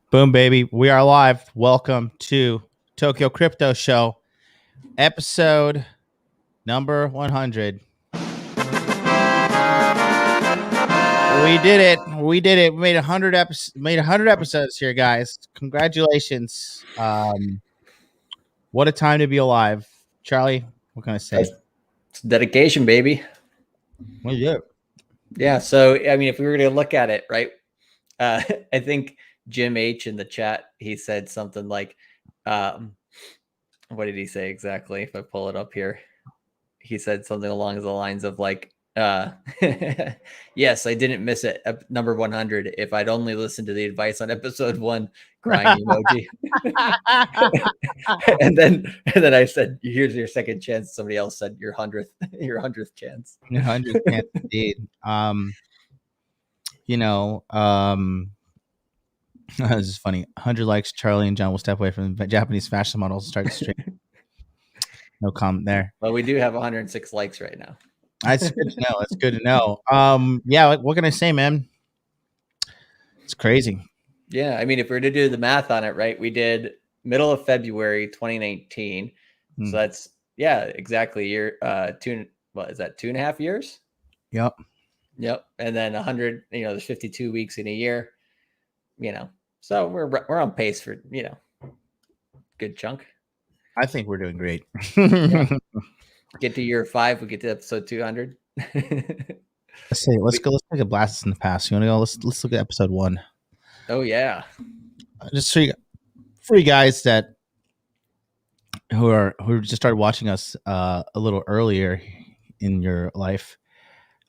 Boom, baby. We are live. Welcome to Tokyo Crypto Show, episode number 100. We did it. We did it. We made 100 episodes here, guys. Congratulations. What a time to be alive. Charlie, what can I say? It's dedication, baby. What do you do? Yeah. So, I mean, if we were going to look at it, right? I think Jim H in the chat, he said something like, what did he say exactly? If I pull it up here, he said something along the lines of like, yes, I didn't miss it. Number 100. If I'd only listened to the advice on episode 1, crying emoji. and then I said, here's your second chance. Somebody else said your 100th chance. Your 100th chance, indeed. This is funny. 100 likes. Charlie and John will step away from the Japanese fashion models and start to stream. No comment there. Well, we do have 106 likes right now. That's good to know. That's good to know. Yeah, what can I say, man? It's crazy. Yeah, I mean, if we were to do the math on it, right? We did middle of February 2019. So that's exactly year what is that, 2.5 years? Yep. And then 100, there's 52 weeks in a year, so we're on pace for, good chunk. I think we're doing great. Get to year 5, we get to episode 200. Let's take a blast in the past. You want to go? Let's look at episode 1. Oh yeah. Just for you guys that who just started watching us a little earlier in your life,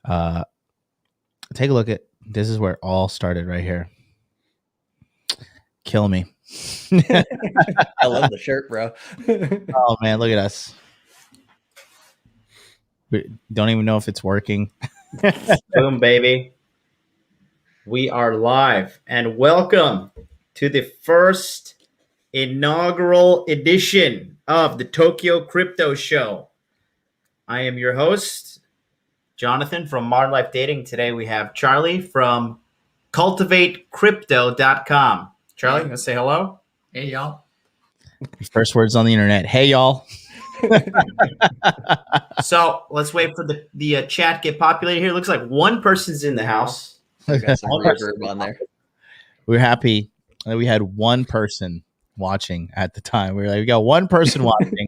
take a look at this. Is where it all started right here. Kill me. I love the shirt, bro. Oh man, look at us. We don't even know if it's working. Boom, baby. We are live and welcome to the first inaugural edition of the Tokyo Crypto Show. I am your host, Jonathan from Modern Life Dating. Today we have Charlie from cultivatecrypto.com. Charlie, let's say hello. Hey, y'all. First words on the internet. Hey, y'all. So let's wait for the chat get populated here. Looks like one person's in the house. Got some reverb on there. We're happy that we had one person watching at the time. We got one person watching.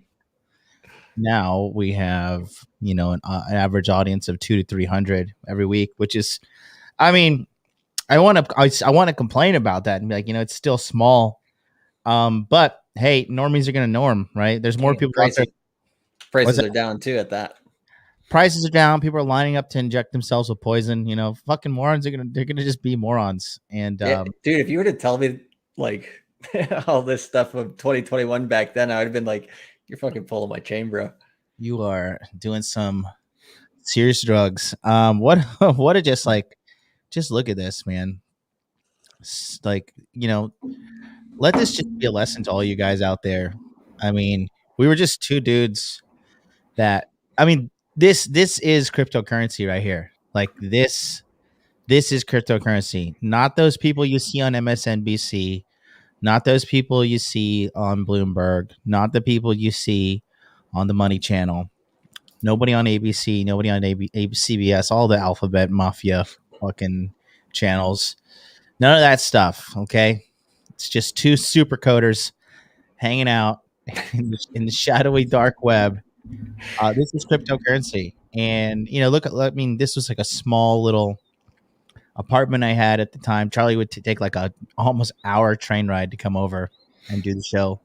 Now we have, an average audience of 200 to 300 every week, which is, I mean, I want to complain about that and be like, it's still small. But hey, normies are going to norm, right? There's more people out there. Prices are down too at that. Prices are down. People are lining up to inject themselves with poison. Fucking morons they're gonna just be morons. And dude, if you were to tell me like all this stuff of 2021 back then, I would have been like, you're fucking pulling my chain, bro. You are doing some serious drugs. What a just look at this, man. Like, let this just be a lesson to all you guys out there. I mean, we were just two dudes this is cryptocurrency right here. Like this is cryptocurrency, not those people you see on MSNBC, not those people you see on Bloomberg, not the people you see on the Money Channel, nobody on ABC, nobody on CBS, all the alphabet mafia fucking channels, none of that stuff. Okay, it's just two super coders hanging out in the shadowy dark web. This is cryptocurrency. And, this was like a small little apartment I had at the time. Charlie would take like a almost hour train ride to come over and do the show.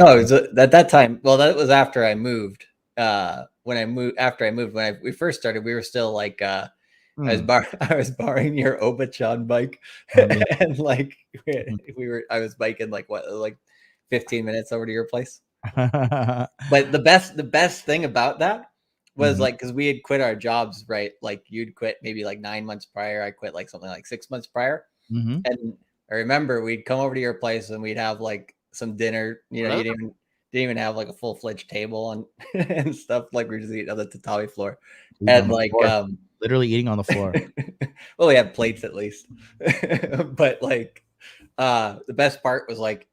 Oh, at that time. Well, that was after I moved. When we first started, we were still like, I was borrowing your Obachan bike, and like I was biking like 15 minutes over to your place. But the best thing about that was like, because we had quit our jobs, right? Like you'd quit maybe like 9 months prior. I quit like something like 6 months prior. And I remember we'd come over to your place and we'd have like some dinner. You didn't even have like a full-fledged table and stuff. Like we were just eating on the tatami floor. And like literally eating on the floor. Well, we had plates at least. But like The best part was like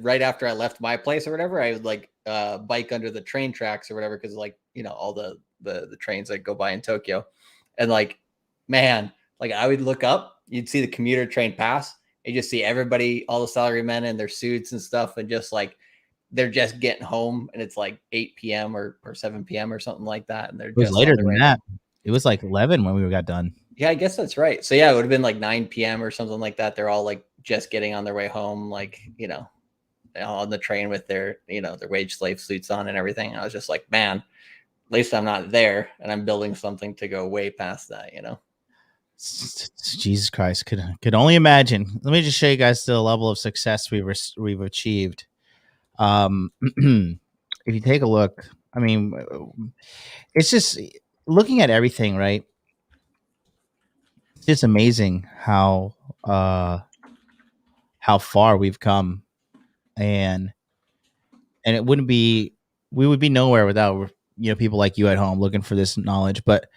right after I left my place or whatever, I would like bike under the train tracks or whatever, because like, you know, all the trains that go by in Tokyo. And like, man, like I would look up, you'd see the commuter train pass, you just see everybody, all the salarymen in their suits and stuff, and just like they're just getting home, and it's like 8 p.m. or 7 p.m. or something like that, and they're It was just later on their than way that. home. It was like 11 when we got done. Yeah, I guess that's right. So yeah, it would have been like 9 p.m. or something like that. They're all like just getting on their way home, like, you know, on the train with their, you know, their wage slave suits on and everything. I was just like, man, at least I'm not there, and I'm building something to go way past that, you know. Jesus Christ, could only imagine. Let me just show you guys the level of success we've achieved. If you take a look, I mean, it's just looking at everything, right? It's just amazing how far we've come, and it wouldn't be, we would be nowhere without, you know, people like you at home looking for this knowledge. But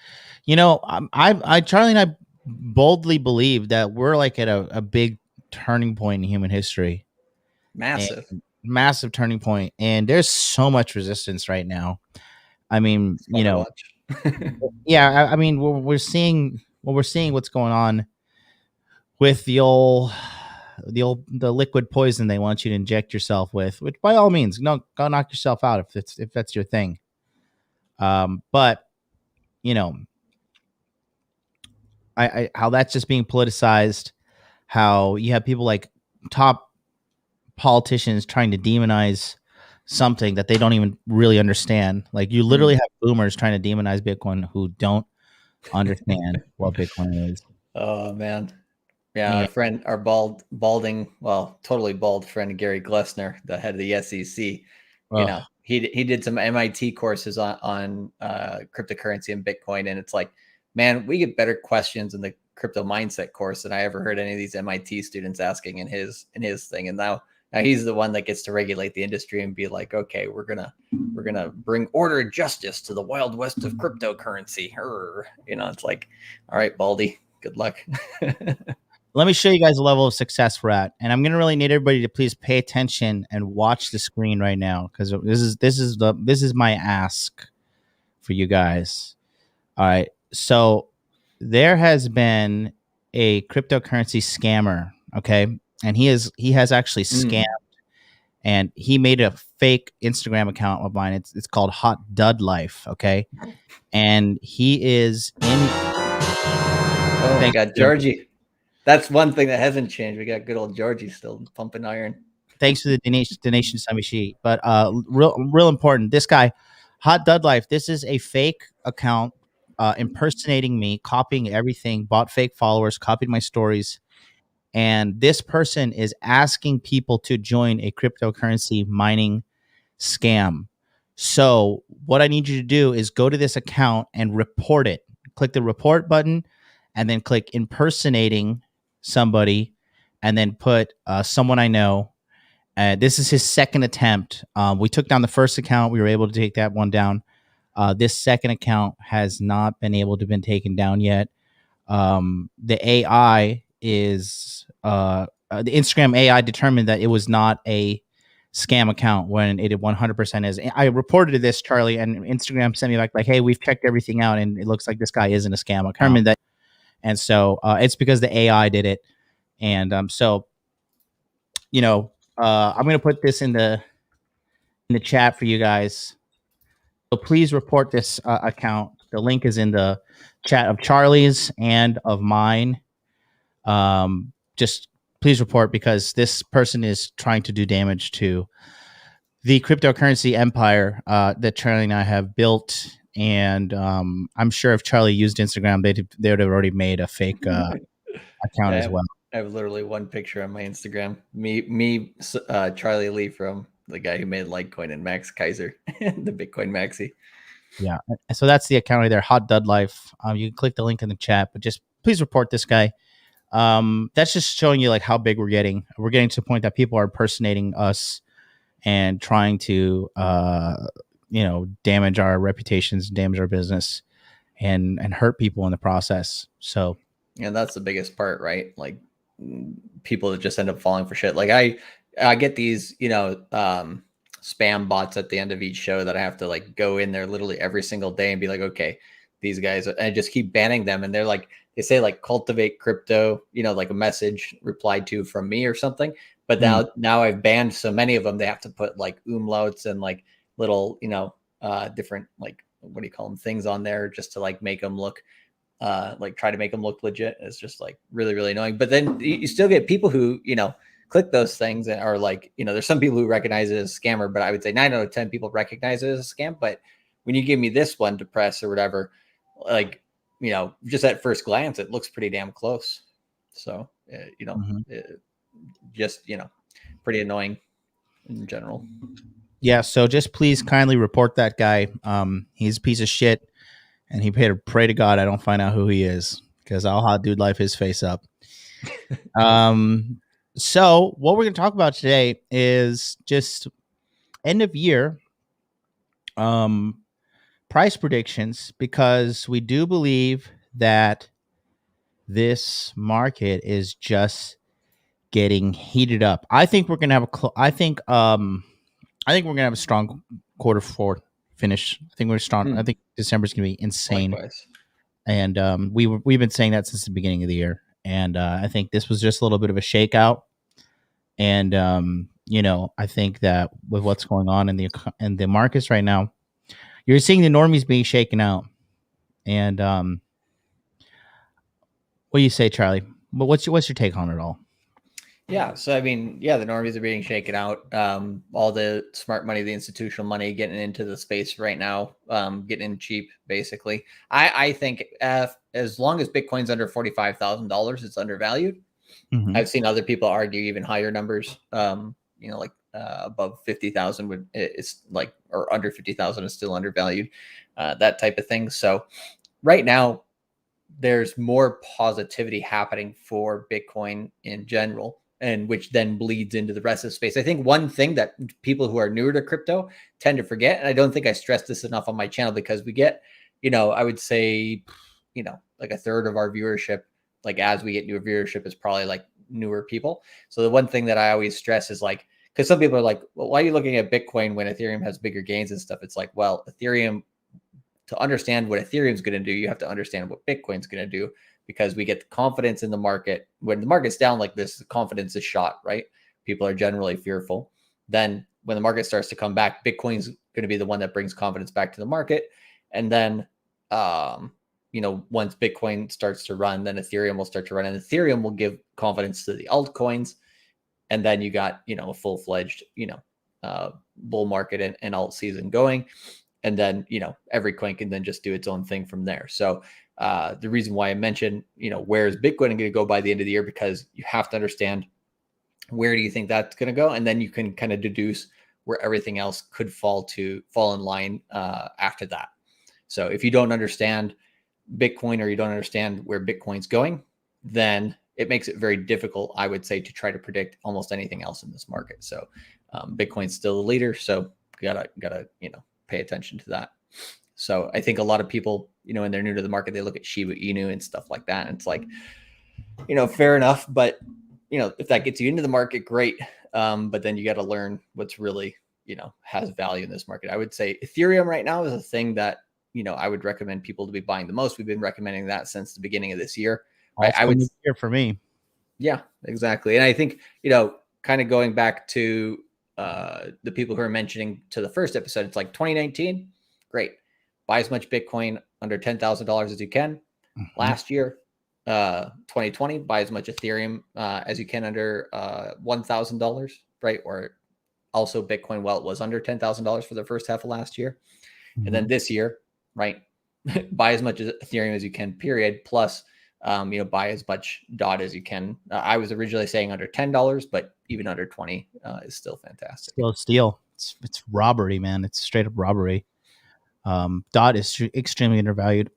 you know, I Charlie and I boldly believe that we're like at a big turning point in human history. Massive. Massive turning point, and there's so much resistance right now. I mean, you know, yeah, I mean, we're seeing what's going on with the liquid poison they want you to inject yourself with, which by all means, no, go knock yourself out if that's your thing. But you know, I how that's just being politicized, how you have people like top politicians trying to demonize something that they don't even really understand. Like you literally have boomers trying to demonize Bitcoin who don't understand what Bitcoin is. Oh man. Yeah, And, our friend, our balding, well, totally bald friend Gary Glessner, the head of the SEC, you know, he did some MIT courses on cryptocurrency and Bitcoin, and it's like, man, we get better questions in the crypto mindset course than I ever heard any of these MIT students asking in his thing. And now he's the one that gets to regulate the industry and be like, okay, we're gonna bring order and justice to the wild west of cryptocurrency. You know, it's like, all right, Baldy, good luck. let me show you guys the level of success we're at, and I'm gonna really need everybody to please pay attention and watch the screen right now, because this is my ask for you guys. All right, so there has been a cryptocurrency scammer, okay, and he has actually scammed, and he made a fake Instagram account of mine. It's called Hot Dud Life, okay, and he is in. Oh my God, Georgie. That's one thing that hasn't changed. We got good old Georgie still pumping iron. Thanks for the donation, Samishi. But real important. This guy, Hot Dud Life. This is a fake account, impersonating me, copying everything, bought fake followers, copied my stories, and this person is asking people to join a cryptocurrency mining scam. So what I need you to do is go to this account and report it. Click the report button, and then click impersonating somebody, and then put someone I know. This is his second attempt. We took down the first account. We were able to take that one down. This second account has not been able to been taken down yet. The AI is the Instagram AI determined that it was not a scam account when it 100% is. I reported this, Charlie, and Instagram sent me back like, hey, we've checked everything out, and it looks like this guy isn't a scam account. And so it's because the AI did it. And so, you know, I'm going to put this in the chat for you guys. So please report this account. The link is in the chat of Charlie's and of mine. Just please report, because this person is trying to do damage to the cryptocurrency empire that Charlie and I have built. And I'm sure if Charlie used Instagram, they would have already made a fake account as well. I have literally one picture on my Instagram. Me, Charlie Lee from the guy who made Litecoin, and Max Kaiser, the Bitcoin Maxi. Yeah. So that's the account right there, Hot Dud Life. You can click the link in the chat, but just please report this guy. That's just showing you like how big we're getting. We're getting to the point that people are impersonating us and trying to, you know, damage our reputations, damage our business, and hurt people in the process. So, and that's the biggest part, right? Like people that just end up falling for shit. Like I get these, spam bots at the end of each show that I have to like go in there literally every single day and be like, okay, these guys, and I just keep banning them. And they're like, they say like cultivate crypto, like a message replied to from me or something. But now I've banned so many of them, they have to put like umlauts and like little, different, like, what do you call them, things on there just to like make them look like try to make them look legit. It's just like really, really annoying. But then you still get people who, click those things and are like, there's some people who recognize it as a scammer, but I would say 9 out of 10 people recognize it as a scam. But when you give me this one to press or whatever, like, just at first glance, it looks pretty damn close. So, just, pretty annoying in general. Yeah. So just please kindly report that guy. He's a piece of shit, and he better pray to God I don't find out who he is, because I'll hot dude life his face up. So what we're going to talk about today is just end of year price predictions, because we do believe that this market is just getting heated up. I think we're going to have I think we're going to have a strong quarter 4 finish. I think we're strong. I think December's going to be insane. Likewise. And we've been saying that since the beginning of the year. And I think this was just a little bit of a shakeout. And I think that with what's going on in the markets right now, you're seeing the normies being shaken out. And what do you say, Charlie? But what's your take on it all? Yeah. So, I mean, the normies are being shaken out. All the smart money, the institutional money getting into the space right now, getting in cheap, basically. I think as long as Bitcoin's under $45,000, it's undervalued. Mm-hmm. I've seen other people argue even higher numbers, like above 50,000 it's like, or under 50,000 is still undervalued, that type of thing. So right now, there's more positivity happening for Bitcoin in general, and which then bleeds into the rest of the space. I think one thing that people who are newer to crypto tend to forget, and I don't think I stressed this enough on my channel, because we get, I would say, like a third of our viewership, like as we get newer viewership, is probably like newer people. So the one thing that I always stress is like, because some people are like, well, why are you looking at Bitcoin when Ethereum has bigger gains and stuff? It's like, well, Ethereum, to understand what Ethereum is going to do, you have to understand what Bitcoin's going to do, because we get the confidence in the market. When the market's down like this, the confidence is shot, right? People are generally fearful. Then when the market starts to come back, Bitcoin's going to be the one that brings confidence back to the market. And then, once Bitcoin starts to run, then Ethereum will start to run, and Ethereum will give confidence to the altcoins. And then you got, a full-fledged, bull market and alt season going. And then, every coin can then just do its own thing from there. So the reason why I mentioned, where is Bitcoin going to go by the end of the year, because you have to understand where do you think that's going to go. And then you can kind of deduce where everything else could fall in line after that. So if you don't understand Bitcoin, or you don't understand where Bitcoin's going, then it makes it very difficult, I would say, to try to predict almost anything else in this market. So Bitcoin's still the leader. So gotta, pay attention to that. So I think a lot of people, when they're new to the market, they look at Shiba Inu and stuff like that. And it's like, fair enough. But, if that gets you into the market, great. But then you got to learn what's really, has value in this market. I would say Ethereum right now is a thing that, I would recommend people to be buying the most. We've been recommending that since the beginning of this year. I would here for me. Yeah, exactly. And I think, kind of going back to the people who are mentioning to the first episode, it's like 2019, great. Buy as much Bitcoin under $10,000 as you can. Mm-hmm. Last year, 2020, buy as much Ethereum as you can under $1,000, right? Or also Bitcoin, well, it was under $10,000 for the first half of last year. Mm-hmm. And then this year, right, buy as much Ethereum as you can, period. Plus, buy as much DOT as you can. I was originally saying under $10, but even under 20 is still fantastic. Still steal. It's robbery, man. It's straight up robbery. DOT is extremely undervalued.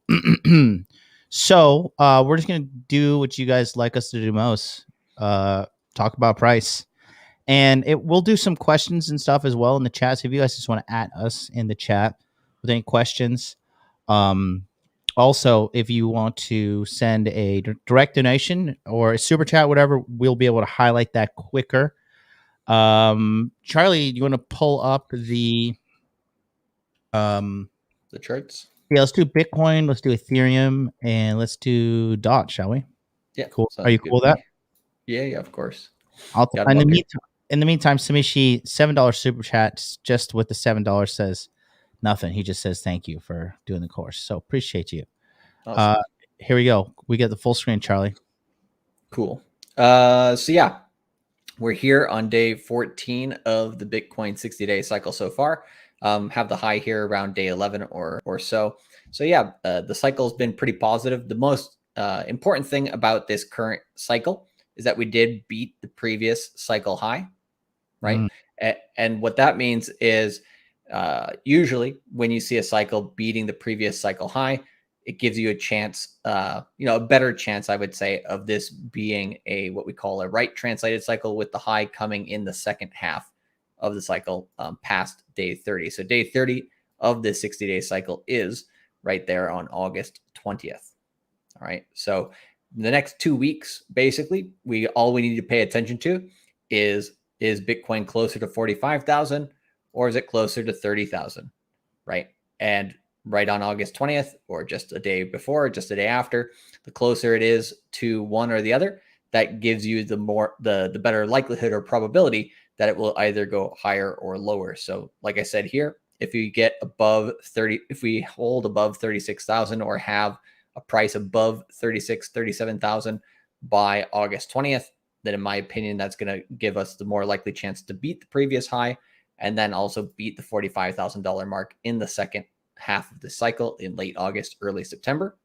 So we're just going to do what you guys like us to do most. Talk about price. And we'll do some questions and stuff as well in the chat. So if you guys just want to add us in the chat with any questions, Also, if you want to send a direct donation or a super chat, whatever, we'll be able to highlight that quicker. Charlie, you want to pull up the charts? Yeah, let's do Bitcoin, let's do Ethereum, and let's do DOT, shall we? Yeah, Cool. Are sounds you good cool to with that? me. Yeah, of course. In the meantime, Samishi, $7 super chat just with the $7 says nothing. He just says thank you for doing the course. So appreciate you. Awesome. Here we go. We get the full screen, Charlie. Cool. So yeah, we're here on day 14 of the Bitcoin 60-day cycle so far. Have the high here around day 11 or so. So yeah, the cycle's been pretty positive. The most important thing about this current cycle is that we did beat the previous cycle high, right? And what that means is usually when you see a cycle beating the previous cycle high, it gives you a chance, a better chance, I would say, of this being what we call a right translated cycle, with the high coming in the second half of the cycle past day 30. So day 30 of this 60-day cycle is right there on August 20th. All right. So the next 2 weeks, basically, all we need to pay attention to is Bitcoin closer to 45,000 or is it closer to 30,000? Right. And right on August 20th, or just a day before, or just a day after, the closer it is to one or the other, that gives you the better likelihood or probability that it will either go higher or lower. So like I said here, if you get above 30, if we hold above 36,000 or have a price above 37,000 by August 20th, then in my opinion, that's going to give us the more likely chance to beat the previous high and then also beat the $45,000 mark in the second half of the cycle in late August, early September.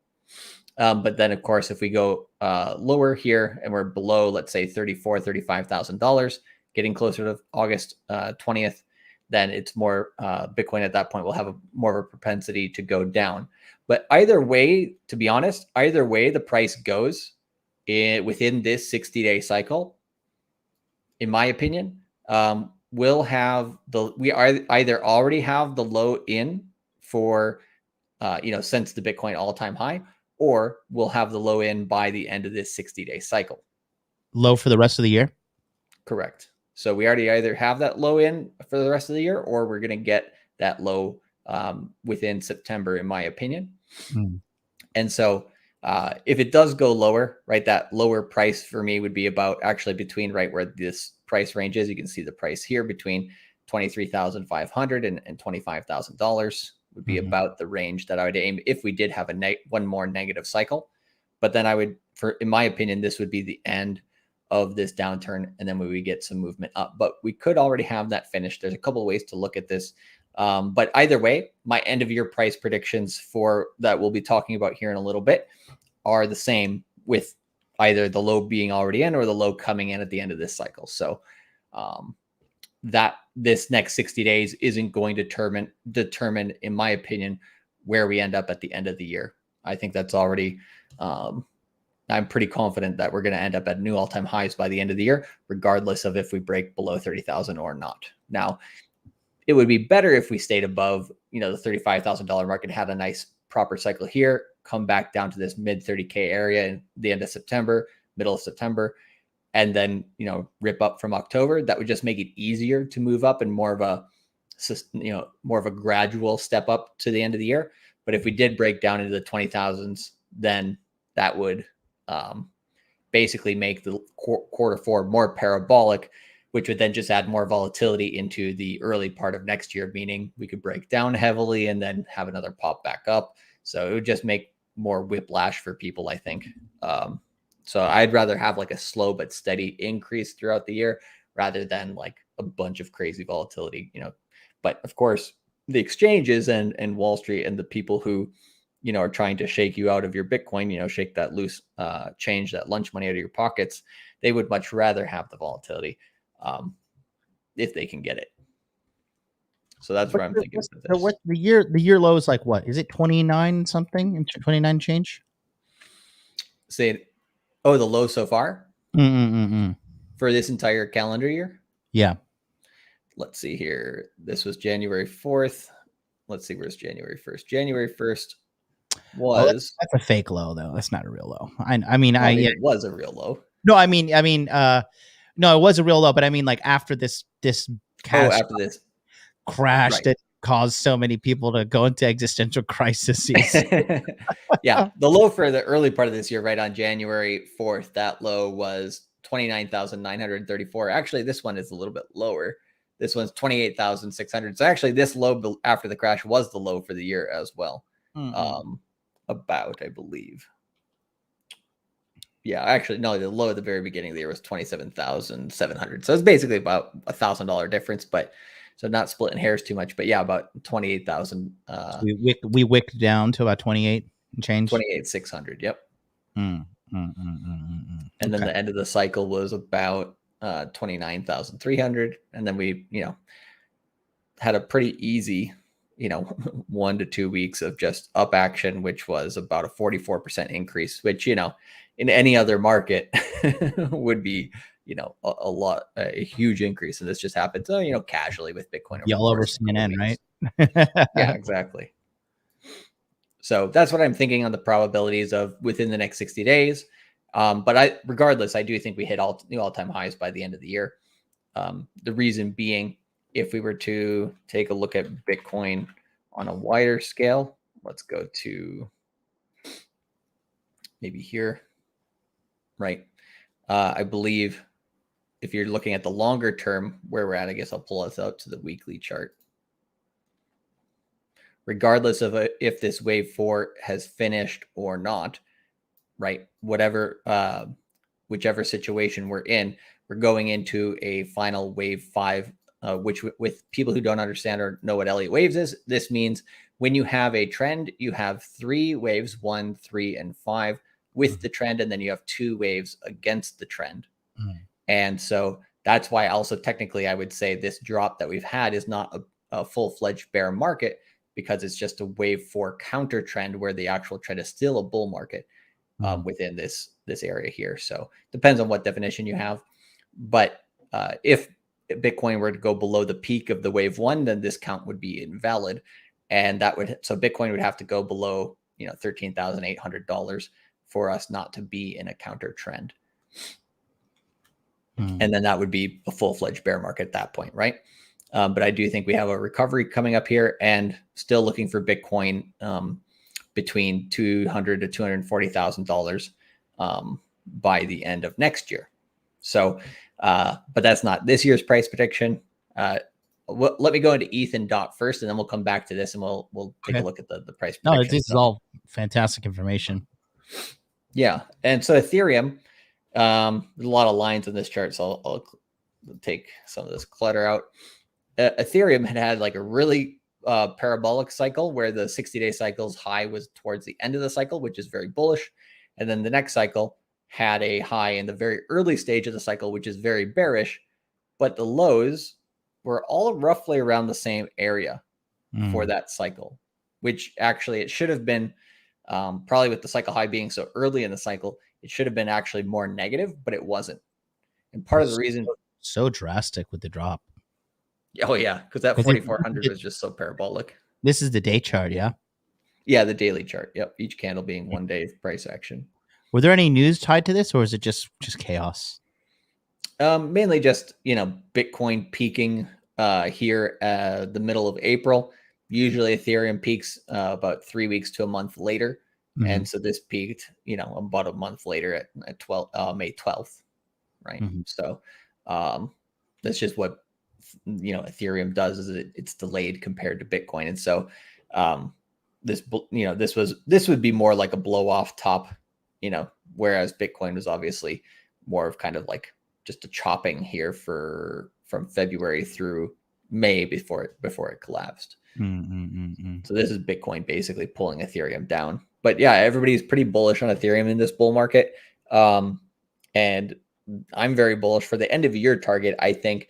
But then, of course, if we go lower here and we're below, let's say $35,000, getting closer to August 20th, then it's more Bitcoin at that point will have more of a propensity to go down. But either way, to be honest, either way the price goes within this 60-day cycle, in my opinion, we'll have we either already have the low in for since the Bitcoin all-time high, or we'll have the low in by the end of this 60-day cycle. Low for the rest of the year? Correct. So we already either have that low in for the rest of the year, or we're going to get that low within September, in my opinion. And so if it does go lower, right, that lower price for me would be about actually between right where this price range is. You can see the price here between $23,500 and $25,000 would be about the range that I would aim if we did have one more negative cycle. But then I would, in my opinion, this would be the end of this downturn, and then we would get some movement up. But we could already have that finished. There's a couple of ways to look at this. But either way, my end of year price predictions for that we'll be talking about here in a little bit are the same, with either the low being already in or the low coming in at the end of this cycle. So that this next 60 days isn't going to determine, in my opinion, where we end up at the end of the year. I think that's already, I'm pretty confident that we're going to end up at new all-time highs by the end of the year, regardless of if we break below 30,000 or not. Now, it would be better if we stayed above, the $35,000 mark and had a nice proper cycle here, come back down to this mid 30K area in the end of September, middle of September, and then, rip up from October. That would just make it easier to move up and more of a gradual step up to the end of the year. But if we did break down into the 20,000s, then that would basically make the quarter four more parabolic, which would then just add more volatility into the early part of next year, meaning we could break down heavily and then have another pop back up. So it would just make more whiplash for people, I think. So I'd rather have like a slow but steady increase throughout the year rather than like a bunch of crazy volatility, But of course, the exchanges and Wall Street and the people who, are trying to shake you out of your Bitcoin, shake that loose change, that lunch money out of your pockets, they would much rather have the volatility if they can get it. So that's where I'm thinking. So what the year low is like? What is it? 29 something? 29 change? Say, the low so far for this entire calendar year. Yeah. Let's see here. This was January 4th. Let's see, where's January 1st? January 1st. That's a fake low though. That's not a real low. I mean, it was a real low. No, I mean, no, it was a real low, but I mean, like after this after this crash right. that caused so many people to go into existential crises. Yeah, the low for the early part of this year, right on January 4th, that low was 29,934. Actually, this one is a little bit lower. This one's 28,600. So actually, this low after the crash was the low for the year as well. About, I believe. Yeah, actually, no, the low at the very beginning of the year was 27,700. So it's basically about $1,000 difference, but so not splitting hairs too much. But yeah, about 28,000. So we wicked down to about 28 and change. 28,600. Yep. And then the end of the cycle was about 29,300, and then we, had a pretty easy, 1 to 2 weeks of just up action, which was about a 44% increase, which, in any other market would be, a huge increase. And this just happened to, casually with Bitcoin. All over CNN, right? Yeah, exactly. So that's what I'm thinking on the probabilities of within the next 60 days. But regardless, I do think we hit all-time highs by the end of the year. The reason being, if we were to take a look at Bitcoin on a wider scale, let's go to maybe here, right? I believe if you're looking at the longer term where we're at, I guess I'll pull us out to the weekly chart. Regardless of if this wave 4 has finished or not, right? Whichever situation we're in, we're going into a final wave 5, which with people who don't understand or know what Elliott waves is, this means when you have a trend, you have 3 waves, 1, 3, and 5 with the trend, and then you have 2 waves against the trend. And so that's why also technically I would say this drop that we've had is not a full-fledged bear market, because it's just a wave 4 counter trend where the actual trend is still a bull market within this area here. So depends on what definition you have. But if Bitcoin were to go below the peak of the wave 1, then this count would be invalid. And so Bitcoin would have to go below, $13,800 for us not to be in a counter trend. And then that would be a full-fledged bear market at that point, right? But I do think we have a recovery coming up here, and still looking for Bitcoin between $200,000 to $240,000 by the end of next year. So, but that's not this year's price prediction. Let me go into ETH and DOT first, and then we'll come back to this, and we'll take a look at the price prediction. No, this is all fantastic information. Yeah, and so Ethereum, there's a lot of lines in this chart, so I'll take some of this clutter out. Ethereum had like a really parabolic cycle where the 60-day cycle's high was towards the end of the cycle, which is very bullish. And then the next cycle had a high in the very early stage of the cycle, which is very bearish. But the lows were all roughly around the same area for that cycle, which actually it should have been probably with the cycle high being so early in the cycle, it should have been actually more negative, but it wasn't. And part of the reason so drastic with the drop. Oh yeah, because that 4,400 was just so parabolic. This is the day chart, yeah? Yeah, the daily chart. Yep, each candle being 1 day price action. Were there any news tied to this, or is it just chaos? Mainly just, Bitcoin peaking here the middle of April. Usually Ethereum peaks about 3 weeks to a month later. And so this peaked, about a month later at May 12th, right? So that's just what Ethereum does, is it's delayed compared to Bitcoin. And so this would be more like a blow off top, whereas Bitcoin was obviously more of kind of like just a chopping here from February through May before it collapsed. So this is Bitcoin basically pulling Ethereum down. But yeah, everybody's pretty bullish on Ethereum in this bull market. And I'm very bullish for the end of year target. I think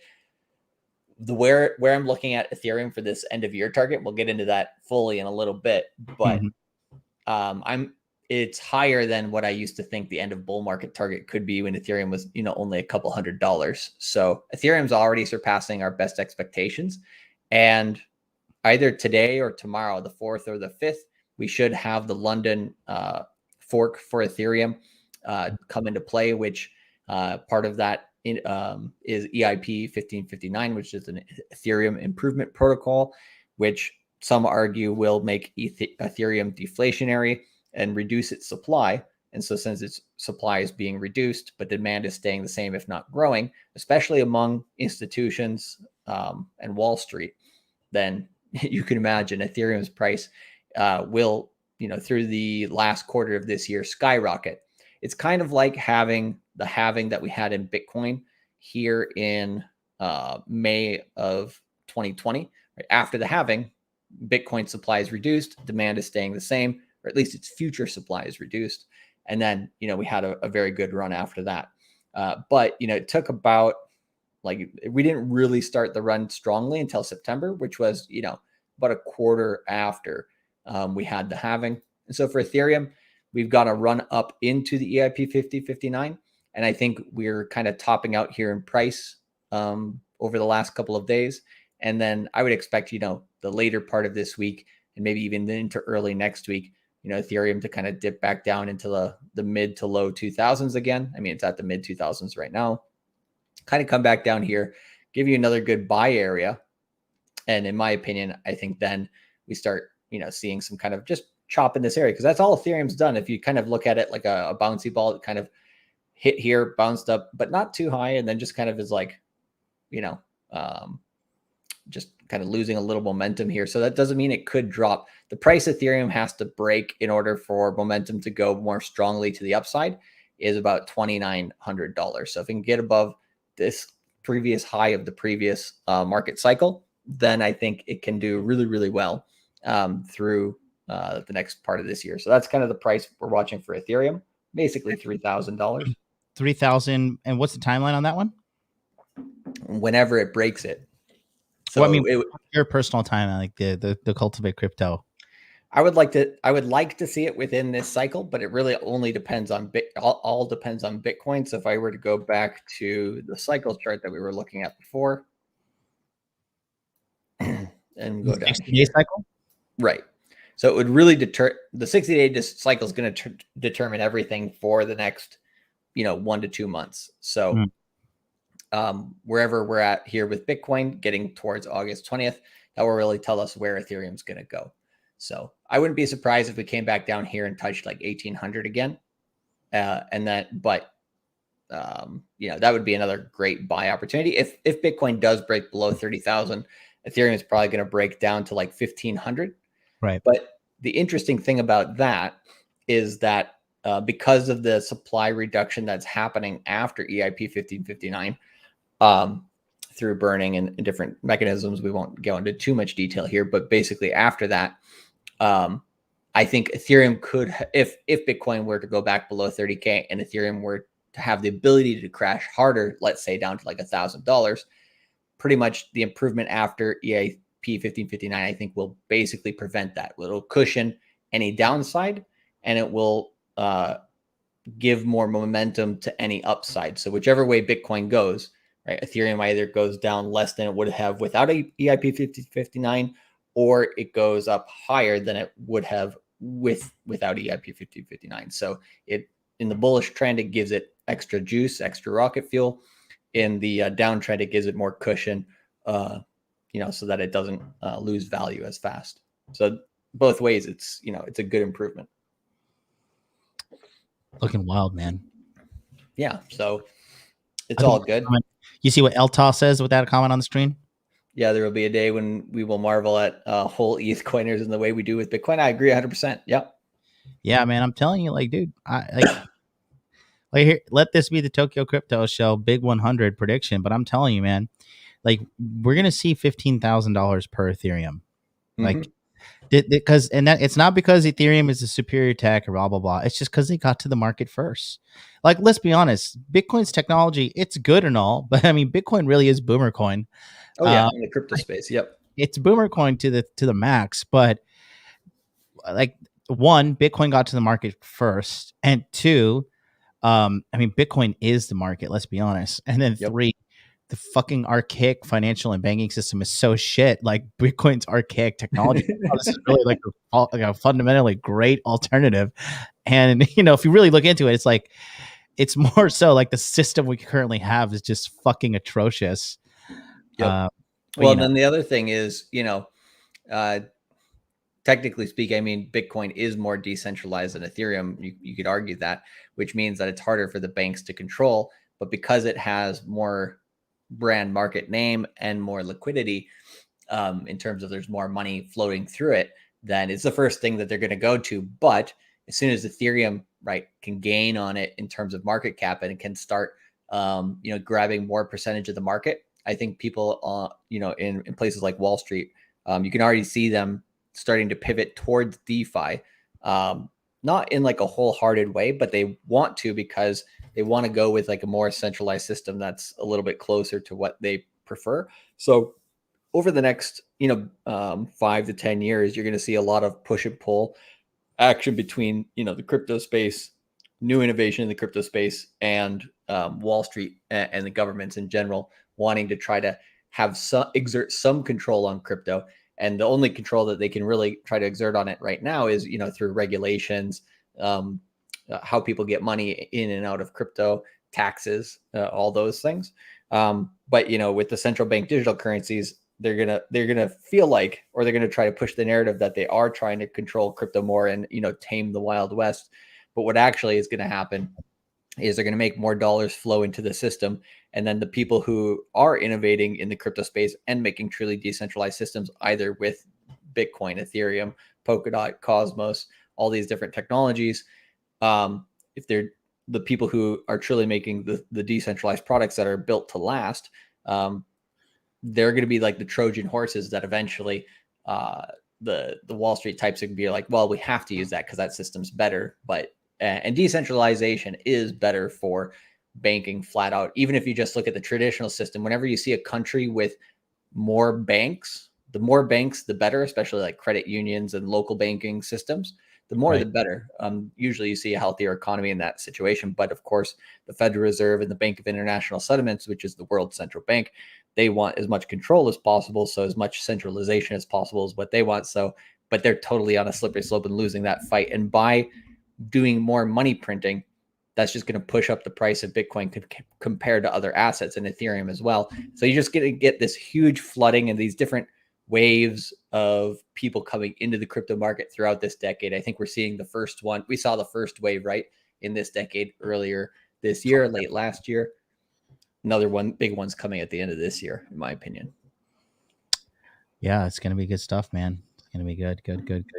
where I'm looking at Ethereum for this end of year target, we'll get into that fully in a little bit, but it's higher than what I used to think the end of bull market target could be when Ethereum was, only a couple $100. So Ethereum's already surpassing our best expectations. And either today or tomorrow, the 4th or the 5th, we should have the London fork for Ethereum come into play, which part of that is EIP 1559, which is an Ethereum improvement protocol, which some argue will make Ethereum deflationary and reduce its supply. And so since its supply is being reduced, but demand is staying the same, if not growing, especially among institutions and Wall Street, then you can imagine Ethereum's price will, through the last quarter of this year, skyrocket. It's kind of like having the halving that we had in Bitcoin here in May of 2020. Right after the halving, Bitcoin supply is reduced, demand is staying the same, or at least its future supply is reduced. And then, we had a very good run after that. But, it took about, we didn't really start the run strongly until September, which was, about a quarter after we had the halving. And so for Ethereum, we've got a run up into the EIP 5059. And I think we're kind of topping out here in price over the last couple of days. And then I would expect, the later part of this week and maybe even into early next week, Ethereum to kind of dip back down into the mid to low 2000s again. I mean, it's at the mid 2000s right now. Kind of come back down here, give you another good buy area. And in my opinion, I think then we start, seeing some kind of just chop in this area, because that's all Ethereum's done. If you kind of look at it like a bouncy ball, it kind of hit here, bounced up, but not too high, and then just kind of is like, just kind of losing a little momentum here. So that doesn't mean it could drop. The price Ethereum has to break in order for momentum to go more strongly to the upside is about $2,900. So if it can get above this previous high of the previous market cycle, then I think it can do really, really well through the next part of this year. So that's kind of the price we're watching for Ethereum, basically $3,000. 3,000. And what's the timeline on that one? Whenever it breaks it. So well, I mean, your personal timeline, like the Cultivate Crypto. I would like to see it within this cycle, but it really only depends on all depends on Bitcoin. So if I were to go back to the cycle chart that we were looking at before and go down 60-day cycle, right? So it would really the 60-day cycle is going to determine everything for the next 1 to 2 months. So wherever we're at here with Bitcoin, getting towards August 20th, that will really tell us where Ethereum's going to go. So I wouldn't be surprised if we came back down here and touched like 1,800 again. That would be another great buy opportunity. If Bitcoin does break below 30,000, Ethereum is probably going to break down to like 1,500. Right. But the interesting thing about that is that because of the supply reduction that's happening after EIP 1559, through burning and different mechanisms, we won't go into too much detail here, but basically after that, I think Ethereum could, if Bitcoin were to go back below 30K and Ethereum were to have the ability to crash harder, let's say down to like $1,000, pretty much the improvement after EIP 1559, I think will basically prevent that. It'll cushion any downside and it will give more momentum to any upside. So whichever way Bitcoin goes, right, Ethereum either goes down less than it would have without a EIP 1559, or it goes up higher than it would have without EIP 1559. So in the bullish trend, it gives it extra juice, extra rocket fuel. In the downtrend, it gives it more cushion, so that it doesn't lose value as fast. So both ways, it's a good improvement. Looking wild, man. Yeah, so it's all good. You see what Elta says with that comment on the screen? Yeah, there will be a day when we will marvel at whole ETH coiners in the way we do with Bitcoin. I agree 100%. Yep. Yeah, man. I'm telling you, like, dude, here, let this be the Tokyo Crypto Show Big 100 prediction. But I'm telling you, man, like, we're gonna see $15,000 per Ethereum, like, because it's not because Ethereum is a superior tech or blah blah blah. It's just because they got to the market first. Like, let's be honest, Bitcoin's technology, it's good and all, but I mean, Bitcoin really is boomer coin. Oh yeah, in the crypto space. Yep. It's boomer coin to the max, but like, one, Bitcoin got to the market first, and two, I mean, Bitcoin is the market, let's be honest. And then three, the fucking archaic financial and banking system is so shit. Like Bitcoin's archaic technology. This is really like a fundamentally great alternative. And if you really look into it, it's like it's more so like the system we currently have is just fucking atrocious. Yep. Well, then the other thing is, technically speaking, I mean, Bitcoin is more decentralized than Ethereum. You could argue that, which means that it's harder for the banks to control. But because it has more brand market name and more liquidity, in terms of there's more money floating through it, then it's the first thing that they're going to go to. But as soon as Ethereum, right, can gain on it in terms of market cap and can start, grabbing more percentage of the market, I think people, in places like Wall Street, you can already see them starting to pivot towards DeFi, not in like a wholehearted way, but they want to because they want to go with like a more centralized system that's a little bit closer to what they prefer. So over the next, 5 to 10 years, you're going to see a lot of push and pull action between, the crypto space, new innovation in the crypto space, and Wall Street and the governments in general wanting to try to exert some control on crypto. And the only control that they can really try to exert on it right now is, through regulations, how people get money in and out of crypto, taxes, all those things. But with the central bank digital currencies, they're gonna feel like, or they're gonna try to push the narrative that they are trying to control crypto more and tame the Wild West. But what actually is going to happen is they're going to make more dollars flow into the system, and then the people who are innovating in the crypto space and making truly decentralized systems, either with Bitcoin, Ethereum, Polkadot, Cosmos, all these different technologies, if they're the people who are truly making the decentralized products that are built to last, they're going to be like the Trojan horses that eventually the Wall Street types can be like, well, we have to use that because that system's better. But and decentralization is better for banking flat out. Even if you just look at the traditional system, whenever you see a country with more banks, the more banks, the better, especially like credit unions and local banking systems, the more, right, the better. Usually you see a healthier economy in that situation. But of course, the Federal Reserve and the Bank of International Settlements, which is the world's central bank, they want as much control as possible. So as much centralization as possible is what they want. So, but they're totally on a slippery slope and losing that fight. And by doing more money printing, that's just going to push up the price of Bitcoin compared to other assets and Ethereum as well. So you're just going to get this huge flooding and these different waves of people coming into the crypto market throughout this decade. I think we're seeing the first one. We saw the first wave, right, in this decade earlier this year, late last year. Another one, big one's coming at the end of this year, in my opinion. Yeah, it's going to be good stuff, man. It's going to be good.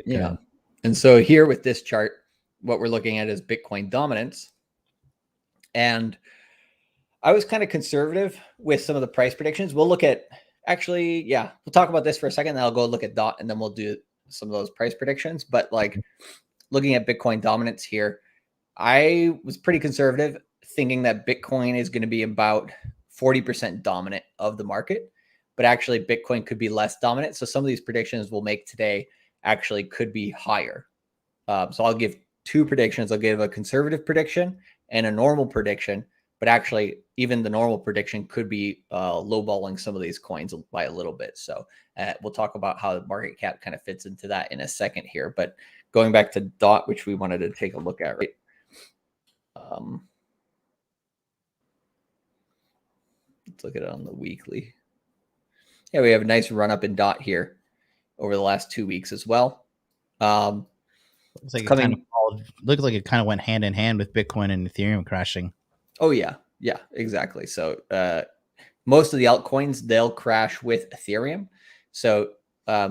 Yeah. And so here with this chart, what we're looking at is Bitcoin dominance. And I was kind of conservative with some of the price predictions. We'll look at, we'll talk about this for a second. Then I'll go look at DOT and then we'll do some of those price predictions. But like looking at Bitcoin dominance here, I was pretty conservative, thinking that Bitcoin is going to be about 40% dominant of the market, but actually Bitcoin could be less dominant. So some of these predictions we'll make today actually could be higher. So I'll give two predictions. I'll give a conservative prediction and a normal prediction, but actually even the normal prediction could be lowballing some of these coins by a little bit. So we'll talk about how the market cap kind of fits into that in a second here. But going back to DOT, which we wanted to take a look at, right? Let's look at it on the weekly. Yeah, we have a nice run up in DOT here over the last 2 weeks as well. Looks like it kind of went hand in hand with Bitcoin and Ethereum crashing. Oh yeah, exactly. So most of the altcoins, they'll crash with Ethereum. So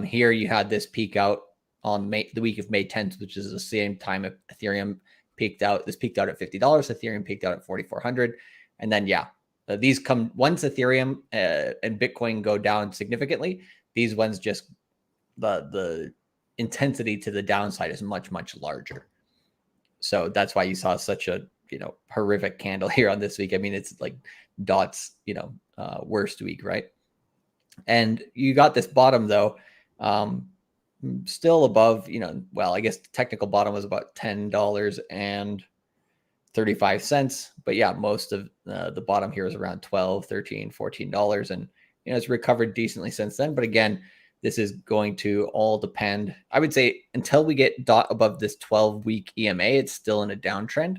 here you had this peak out on the week of May 10th, which is the same time Ethereum peaked out. This peaked out at $50. Ethereum peaked out at 4,400, and then these come once Ethereum and Bitcoin go down significantly. These ones just the intensity to the downside is much, much larger. So that's why you saw such a horrific candle here on this week. I mean, it's like DOT's worst week, right? And you got this bottom though, still above, well, I guess the technical bottom was about $10.30 35 cents. But yeah, most of the bottom here is around $12, $13, $14. And, it's recovered decently since then. But again, this is going to all depend. I would say until we get DOT above this 12-week EMA, it's still in a downtrend.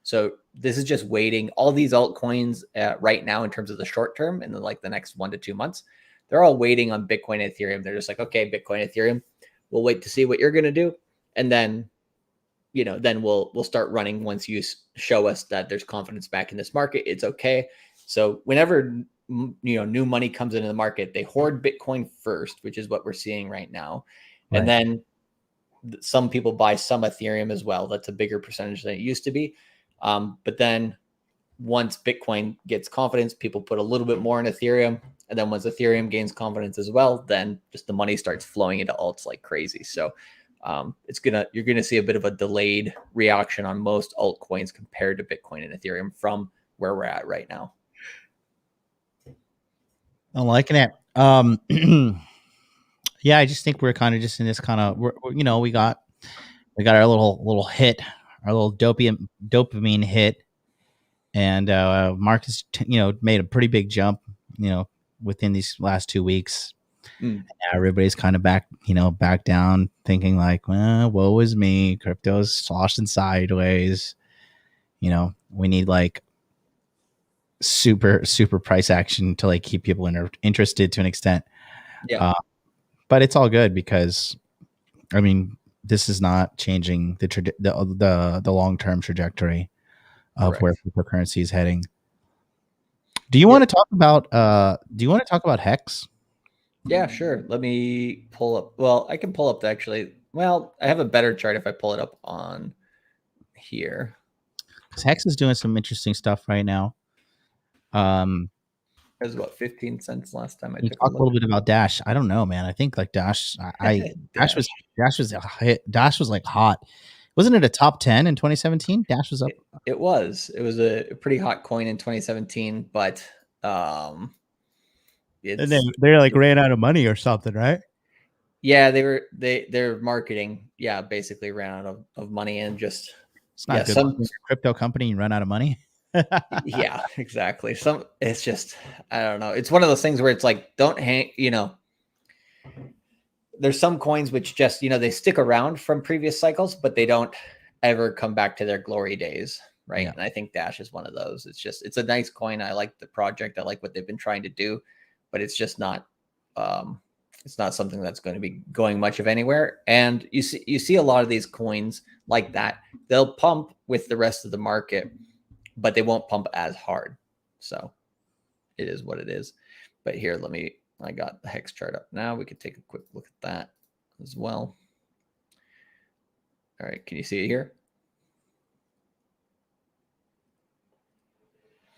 So this is just waiting. All these altcoins right now in terms of the short term and like the next 1 to 2 months, they're all waiting on Bitcoin and Ethereum. They're just like, okay, Bitcoin, Ethereum, we'll wait to see what you're going to do. And then, then we'll start running once you show us that there's confidence back in this market. It's okay. So whenever, new money comes into the market, they hoard Bitcoin first, which is what we're seeing right now. Right. And then some people buy some Ethereum as well. That's a bigger percentage than it used to be. But then once Bitcoin gets confidence, people put a little bit more in Ethereum. And then once Ethereum gains confidence as well, then just the money starts flowing into alts like crazy. So you're gonna see a bit of a delayed reaction on most altcoins compared to Bitcoin and Ethereum from where we're at right now. I'm liking it. Yeah, I just think we're kind of just in this kind of, we got our little hit, our little dopamine hit, and Marcus, made a pretty big jump, within these last 2 weeks. Everybody's kind of back down, thinking like, well, woe is me, crypto's sloshing sideways. We need like super price action to like keep people interested to an extent. Yeah. But it's all good because, I mean, this is not changing the long-term trajectory of where cryptocurrency is heading. Do you want to talk about Hex? Yeah, sure. Let me pull up. Well, I can pull up I have a better chart if I pull it up on here. Because Hex is doing some interesting stuff right now. It was about 15 cents last time I took a little bit about Dash. I don't know, man. I think like Dash, Dash was a hit. Dash was like hot. Wasn't it a top 10 in 2017? Dash was up. It was a pretty hot coin in 2017, but and they like ran out of money or something, right? Yeah, their marketing, basically ran out of money and just it's not good. Some crypto company and run out of money. Yeah, exactly. It's just, I don't know. It's one of those things where it's like, don't hang, there's some coins which just, they stick around from previous cycles, but they don't ever come back to their glory days. Right. Yeah. And I think Dash is one of those. It's a nice coin. I like the project. I like what they've been trying to do, but it's just not, it's not something that's going to be going much of anywhere. And you see a lot of these coins like that. They'll pump with the rest of the market, but they won't pump as hard. So it is what it is. But here, I got the Hex chart up now. We could take a quick look at that as well. All right, can you see it here?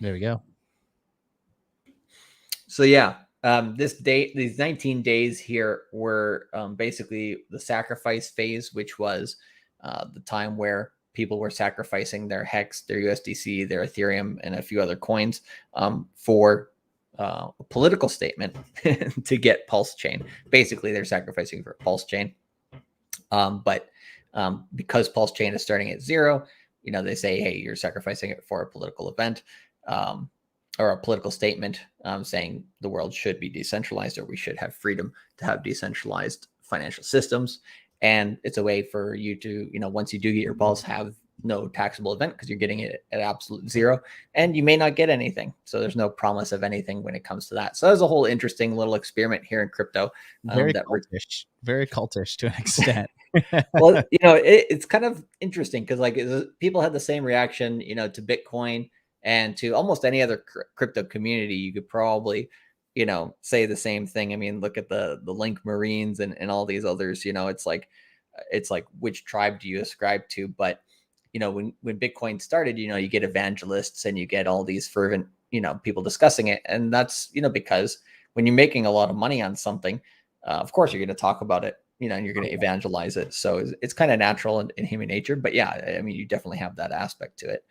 There we go. So yeah, these 19 days here were basically the sacrifice phase, which was the time where people were sacrificing their Hex, their USDC, their Ethereum, and a few other coins for a political statement to get Pulse Chain. Basically, they're sacrificing for Pulse Chain. But because Pulse Chain is starting at 0, they say, hey, you're sacrificing it for a political event or a political statement saying the world should be decentralized, or we should have freedom to have decentralized financial systems. And it's a way for you to, once you do get your Pulse, have no taxable event because you're getting it at absolute 0, and you may not get anything. So there's no promise of anything when it comes to that. So that was a whole interesting little experiment here in crypto. Very cultish to an extent. Well, it's kind of interesting because like people had the same reaction, to Bitcoin and to almost any other crypto community. You could probably, say the same thing. I mean, look at the Link Marines and all these others. It's like which tribe do you ascribe to? But when Bitcoin started, you get evangelists and you get all these fervent, people discussing it. And that's, because when you're making a lot of money on something, of course, you're going to talk about it, and you're going to evangelize it. So it's kind of natural in human nature. But yeah, I mean, you definitely have that aspect to it.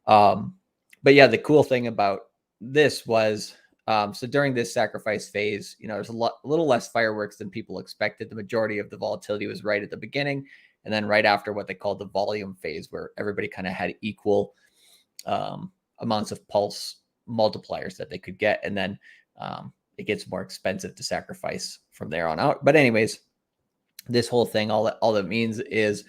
But yeah, the cool thing about this was, so during this sacrifice phase, there's a little less fireworks than people expected. The majority of the volatility was right at the beginning. And then right after what they called the volume phase, where everybody kind of had equal amounts of pulse multipliers that they could get, and then it gets more expensive to sacrifice from there on out. But anyways, this whole thing, all that means is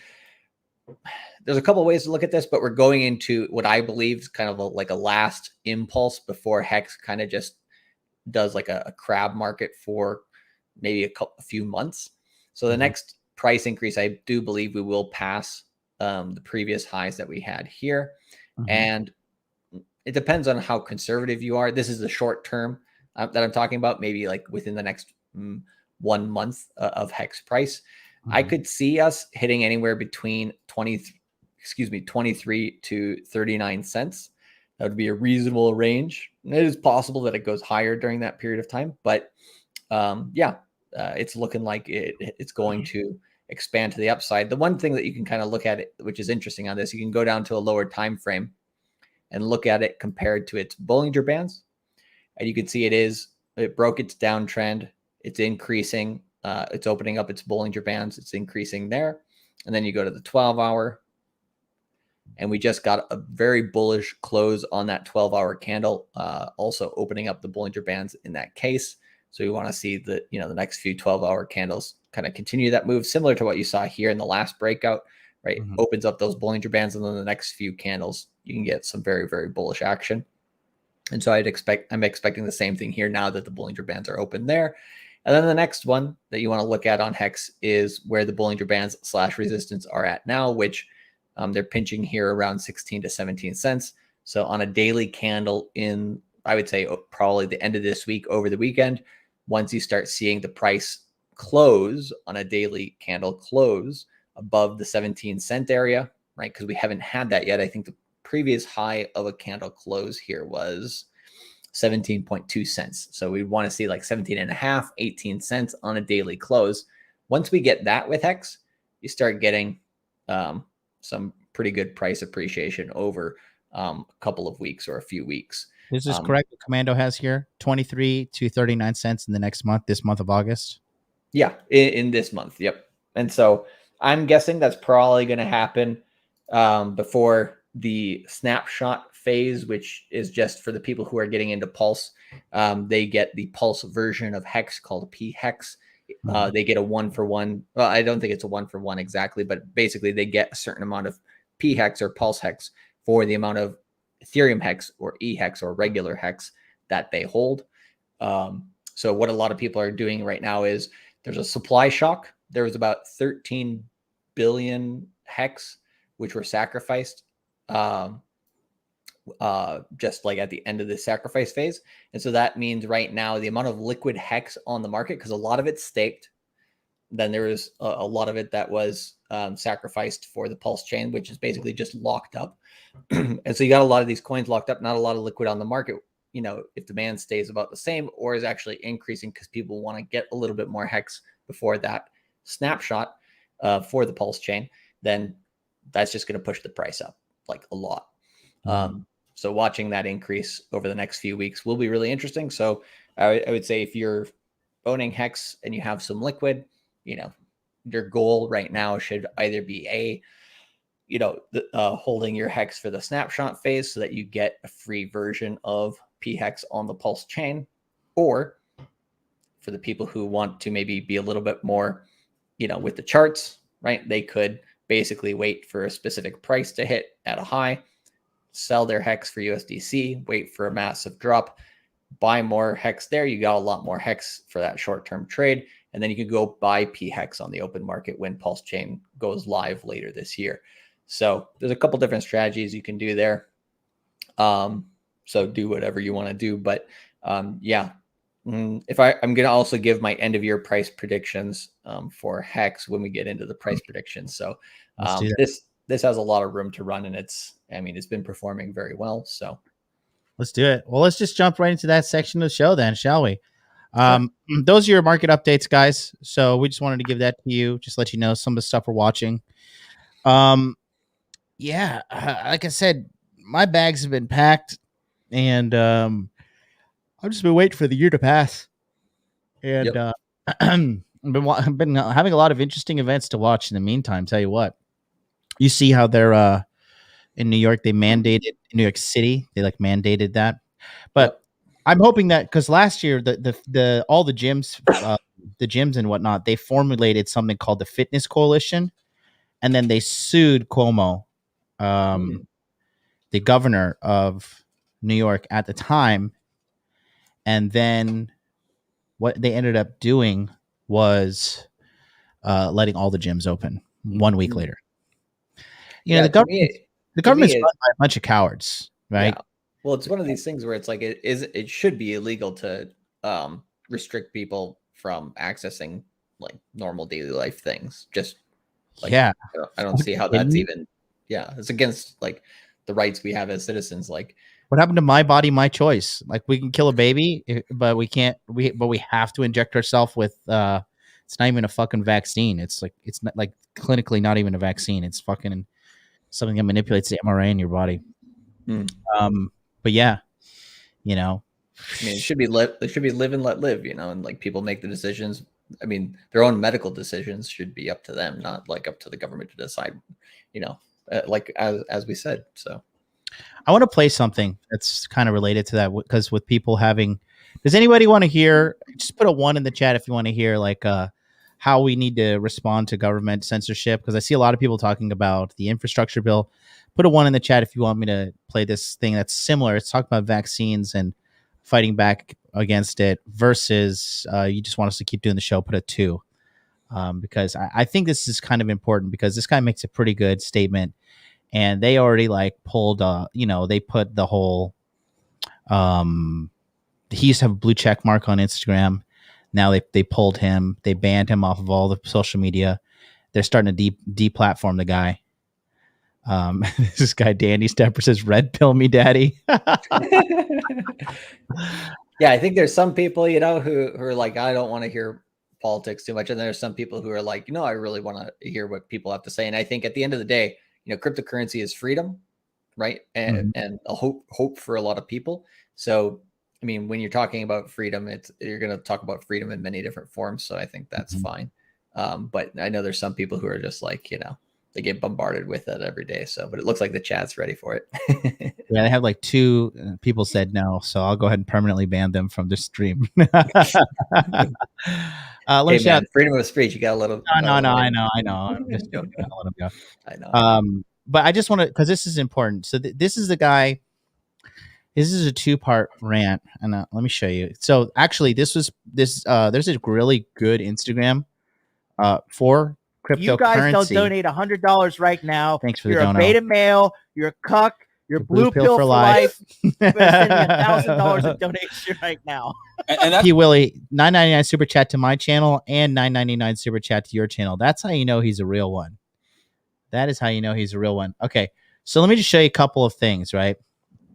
there's a couple of ways to look at this, but we're going into what I believe is kind of like a last impulse before Hex kind of just does like a crab market for maybe a few months. So the next price increase, I do believe we will pass the previous highs that we had here. And it depends on how conservative you are. This is the short term that I'm talking about, maybe like within the next 1 month of Hex price. I could see us hitting anywhere between 23 to 39 cents. That would be a reasonable range. It is possible that it goes higher during that period of time, but it's looking like it's going to expand to the upside. The one thing that you can kind of look at it, which is interesting on this, you can go down to a lower time frame and look at it compared to its Bollinger Bands, and you can see it broke its downtrend. It's increasing. It's opening up its Bollinger Bands. It's increasing there. And then you go to the 12-hour, and we just got a very bullish close on that 12-hour candle, also opening up the Bollinger Bands in that case. So we want to see the next few 12-hour candles kind of continue that move, similar to what you saw here in the last breakout, right? Opens up those Bollinger Bands, and then the next few candles, you can get some very, very bullish action. And so I'm expecting the same thing here now that the Bollinger Bands are open there. And then the next one that you want to look at on Hex is where the Bollinger Bands / resistance are at now, which they're pinching here around 16 to 17 cents. So on a daily candle in, I would say probably the end of this week, over the weekend, once you start seeing the price close on a daily candle close above the 17-cent area, right? Because we haven't had that yet. I think the previous high of a candle close here was 17.2 cents. So we want to see like 17 and a half, 18 cents on a daily close. Once we get that with Hex, you start getting some pretty good price appreciation over a couple of weeks or a few weeks. This is correct. What Commando has here 23 to 39 cents in the next month, this month of August. Yeah, in this month. Yep. And so I'm guessing that's probably going to happen before the snapshot phase, which is just for the people who are getting into Pulse. They get the Pulse version of Hex called P-Hex. They get a 1-for-1. Well, I don't think it's a 1-for-1 exactly, but basically they get a certain amount of P-Hex or Pulse Hex for the amount of Ethereum Hex or E-Hex or regular Hex that they hold. So what a lot of people are doing right now is there's a supply shock. There was about 13 billion Hex which were sacrificed just like at the end of the sacrifice phase. And so that means right now the amount of liquid Hex on the market, because a lot of it's staked, then there was a lot of it that was sacrificed for the Pulse chain, which is basically just locked up. And so you got a lot of these coins locked up, not a lot of liquid on the market. If demand stays about the same or is actually increasing because people want to get a little bit more Hex before that snapshot for the Pulse chain, then that's just going to push the price up like a lot. So watching that increase over the next few weeks will be really interesting. So I would say if you're owning Hex and you have some liquid, your goal right now should either be holding your Hex for the snapshot phase so that you get a free version of P-Hex on the Pulse chain, or for the people who want to maybe be a little bit more, with the charts, right? They could basically wait for a specific price to hit at a high, sell their Hex for USDC, wait for a massive drop, buy more Hex there. You got a lot more Hex for that short-term trade. And then you can go buy P-Hex on the open market when Pulse Chain goes live later this year. So there's a couple different strategies you can do there. So do whatever you want to do. But I'm going to also give my end of year price predictions for Hex when we get into the price predictions. So this has a lot of room to run, and it's been performing very well. So let's do it. Well, let's just jump right into that section of the show then, shall we? Those are your market updates, guys. So we just wanted to give that to you, just let you know some of the stuff we're watching. Like I said, my bags have been packed, and I've just been waiting for the year to pass. And I've been having a lot of interesting events to watch in the meantime. Tell you what, you see how they're in New York. They mandated in New York City. They like mandated that, but I'm hoping that because last year the all the gyms and whatnot, they formulated something called the Fitness Coalition, and then they sued Cuomo, the governor of New York at the time, and then what they ended up doing was letting all the gyms open 1 week later. The government's run by a bunch of cowards, right? Yeah. Well, it's one of these things where it's like it should be illegal to restrict people from accessing like normal daily life things. Just like, I don't see how that's even. Yeah, it's against like the rights we have as citizens. Like, what happened to my body, my choice? Like, we can kill a baby, but we can't. But we have to inject ourselves with. It's not even a fucking vaccine. It's not like clinically not even a vaccine. It's fucking something that manipulates the mRNA in your body. But yeah, I mean, it should be live and let live, and like people make the decisions. I mean, their own medical decisions should be up to them, not like up to the government to decide, like as we said. So I want to play something that's kind of related to that, because with people having, does anybody want to hear, just put a 1 in the chat if you want to hear like how we need to respond to government censorship, because I see a lot of people talking about the infrastructure bill. Put a 1 in the chat if you want me to play this thing that's similar. It's talking about vaccines and fighting back against it versus you just want us to keep doing the show. Put a 2, because I think this is kind of important, because this guy makes a pretty good statement, and they already like pulled they put the whole he used to have a blue check mark on Instagram. Now they pulled him. They banned him off of all the social media. They're starting to deplatform the guy. This guy Danny Stepper says, "Red pill me, daddy." Yeah, I think there's some people, who are like, I don't want to hear politics too much, and there's some people who are like, I really want to hear what people have to say. And I think at the end of the day, cryptocurrency is freedom, right? And a hope for a lot of people. So, I mean, when you're talking about freedom, you're going to talk about freedom in many different forms. So I think that's fine. But I know there's some people who are just like, they get bombarded with it every day. So, but it looks like the chat's ready for it. Yeah, they have like 2 people said no, so I'll go ahead and permanently ban them from the stream. Hey man, freedom of speech. You got a little. No, I know. I'm just joking. I'll let him go. I know. But I just want to, because this is important. So this is the guy. This is a 2-part rant, and let me show you. So actually, there's a really good Instagram for cryptocurrency. You guys don't donate $100 right now. Thanks for you're the donut. You're a beta male. You're a cuck. You're blue pill for life. Send me $1,000 in donation right now. And that's Willie, $9.99 super chat to my channel and $9.99 super chat to your channel. That's how you know he's a real one. That is how you know he's a real one. Okay, so let me just show you a couple of things, right?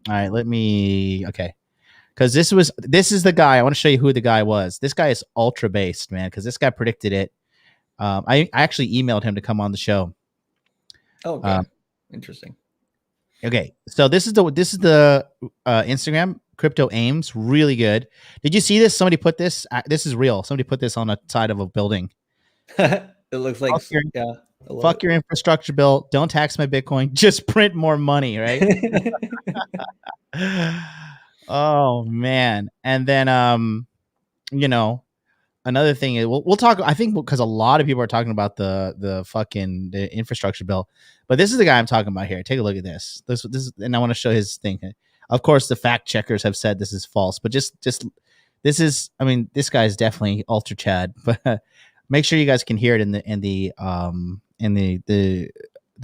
All right, okay. Because this is the guy. I want to show you who the guy was. This guy is ultra based, man, because this guy predicted it. I actually emailed him to come on the show. Oh, okay. Interesting. Okay, so this is the Instagram Crypto Aims, really good. Did you see this? Somebody put this. This is real. Somebody put this on the side of a building. It looks like Fuck your infrastructure bill. Don't tax my Bitcoin. Just print more money, right? Oh man. And then another thing is we'll talk. I think because a lot of people are talking about the infrastructure bill, but this is the guy I'm talking about here. Take a look at this. This is, and I want to show his thing. Of course, the fact checkers have said this is false, but just this is. I mean, this guy is definitely ultra Chad. But make sure you guys can hear it in the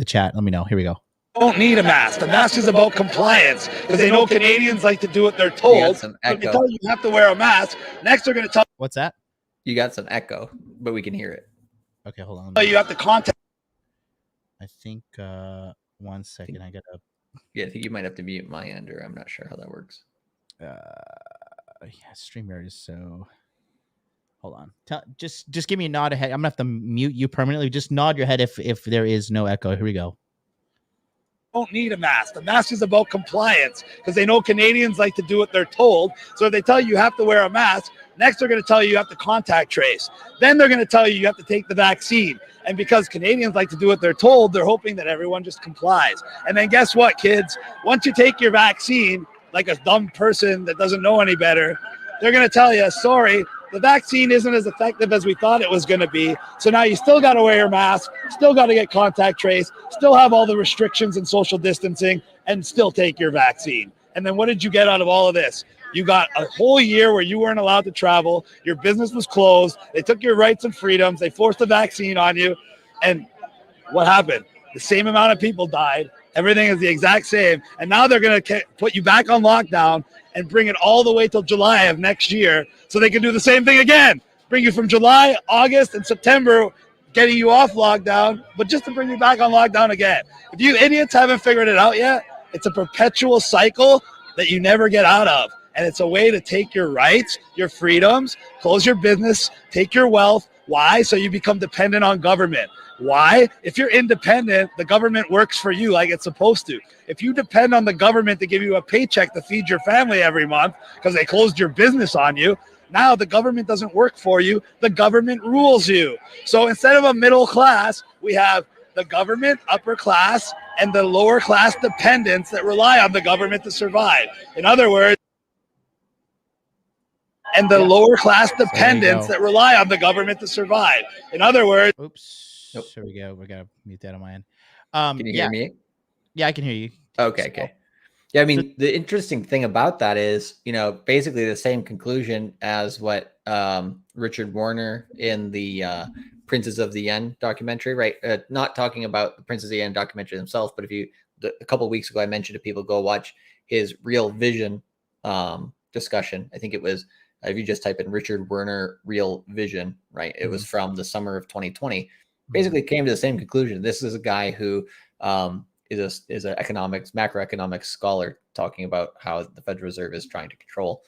chat. Let me know. Here we go. Don't need a mask. The mask is about compliance because they know Canadians like to do what they're told. So they tell you have to wear a mask. Next, they're going to tell. What's that? You got some echo, but we can hear it. Okay, hold on. So you have to contact. I think 1 second. I gotta. Yeah, I think you might have to mute my end, or I'm not sure how that works. Yeah, StreamYard is so. Hold on. Just give me a nod ahead. I'm gonna have to mute you permanently. Just nod your head if there is no echo. Here we go. don't need a mask. The mask is about compliance because they know Canadians like to do what they're told. So if they tell you have to wear a mask, next they're going to tell you have to contact trace. Then they're going to tell you have to take the vaccine. And because Canadians like to do what they're told, they're hoping that everyone just complies. And then guess what, kids? Once you take your vaccine, like a dumb person that doesn't know any better, they're going to tell you, sorry, the vaccine isn't as effective as we thought it was going to be. So now you still got to wear your mask, still got to get contact trace, still have all the restrictions and social distancing, and still take your vaccine. And then what did you get out of all of this? You got a whole year where you weren't allowed to travel. Your business was closed. They took your rights and freedoms. They forced a vaccine on you. And what happened? The same amount of people died. Everything is the exact same. And now they're going to put you back on lockdown and bring it all the way till July of next year so they can do the same thing again. Bring you from July, August, and September, getting you off lockdown, but just to bring you back on lockdown again. If you idiots haven't figured it out yet, it's a perpetual cycle that you never get out of. And it's a way to take your rights, your freedoms, close your business, take your wealth. Why? So you become dependent on government. Why? If you're independent, the government works for you like it's supposed to. If you depend on the government to give you a paycheck to feed your family every month because they closed your business on you, now the government doesn't work for you. The government rules you. So instead of a middle class, we have the government, upper class, and the lower class dependents that rely on the government to survive. In other words, and the lower class dependents that rely on the government to survive. In other words, oops. Nope. Here we go. We gotta mute that on my end. Can you hear me? Yeah, I can hear you. Okay. Yeah, I mean, the interesting thing about that is, basically the same conclusion as what Richard Warner in the Princes of the Yen documentary, right? Not talking about the Princes of the Yen documentary themselves, but a couple of weeks ago, I mentioned to people go watch his Real Vision discussion. I think it was, if you just type in Richard Werner Real Vision, right? It was from the summer of 2020. Basically came to the same conclusion. This is a guy who is an macroeconomics scholar talking about how the Federal Reserve is trying to control,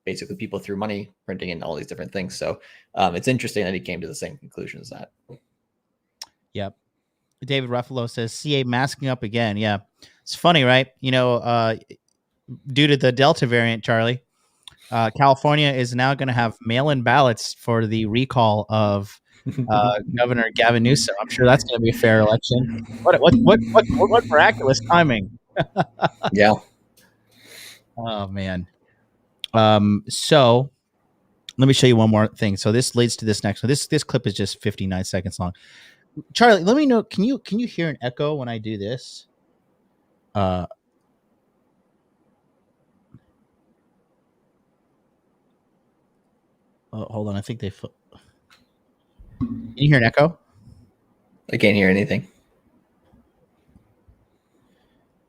basically people through money printing and all these different things. So it's interesting that he came to the same conclusion as that. Yep. David Ruffalo says CA masking up again. Yeah. It's funny, right? Due to the Delta variant, Charlie, California is now going to have mail-in ballots for the recall of Governor Gavin Newsom. I'm sure that's going to be a fair election. What miraculous timing! Yeah. Oh man. So let me show you one more thing. So this leads to this next one. This clip is just 59 seconds long. Charlie, let me know. Can you hear an echo when I do this? Hold on. I think they. Can you hear an echo? I can't hear anything.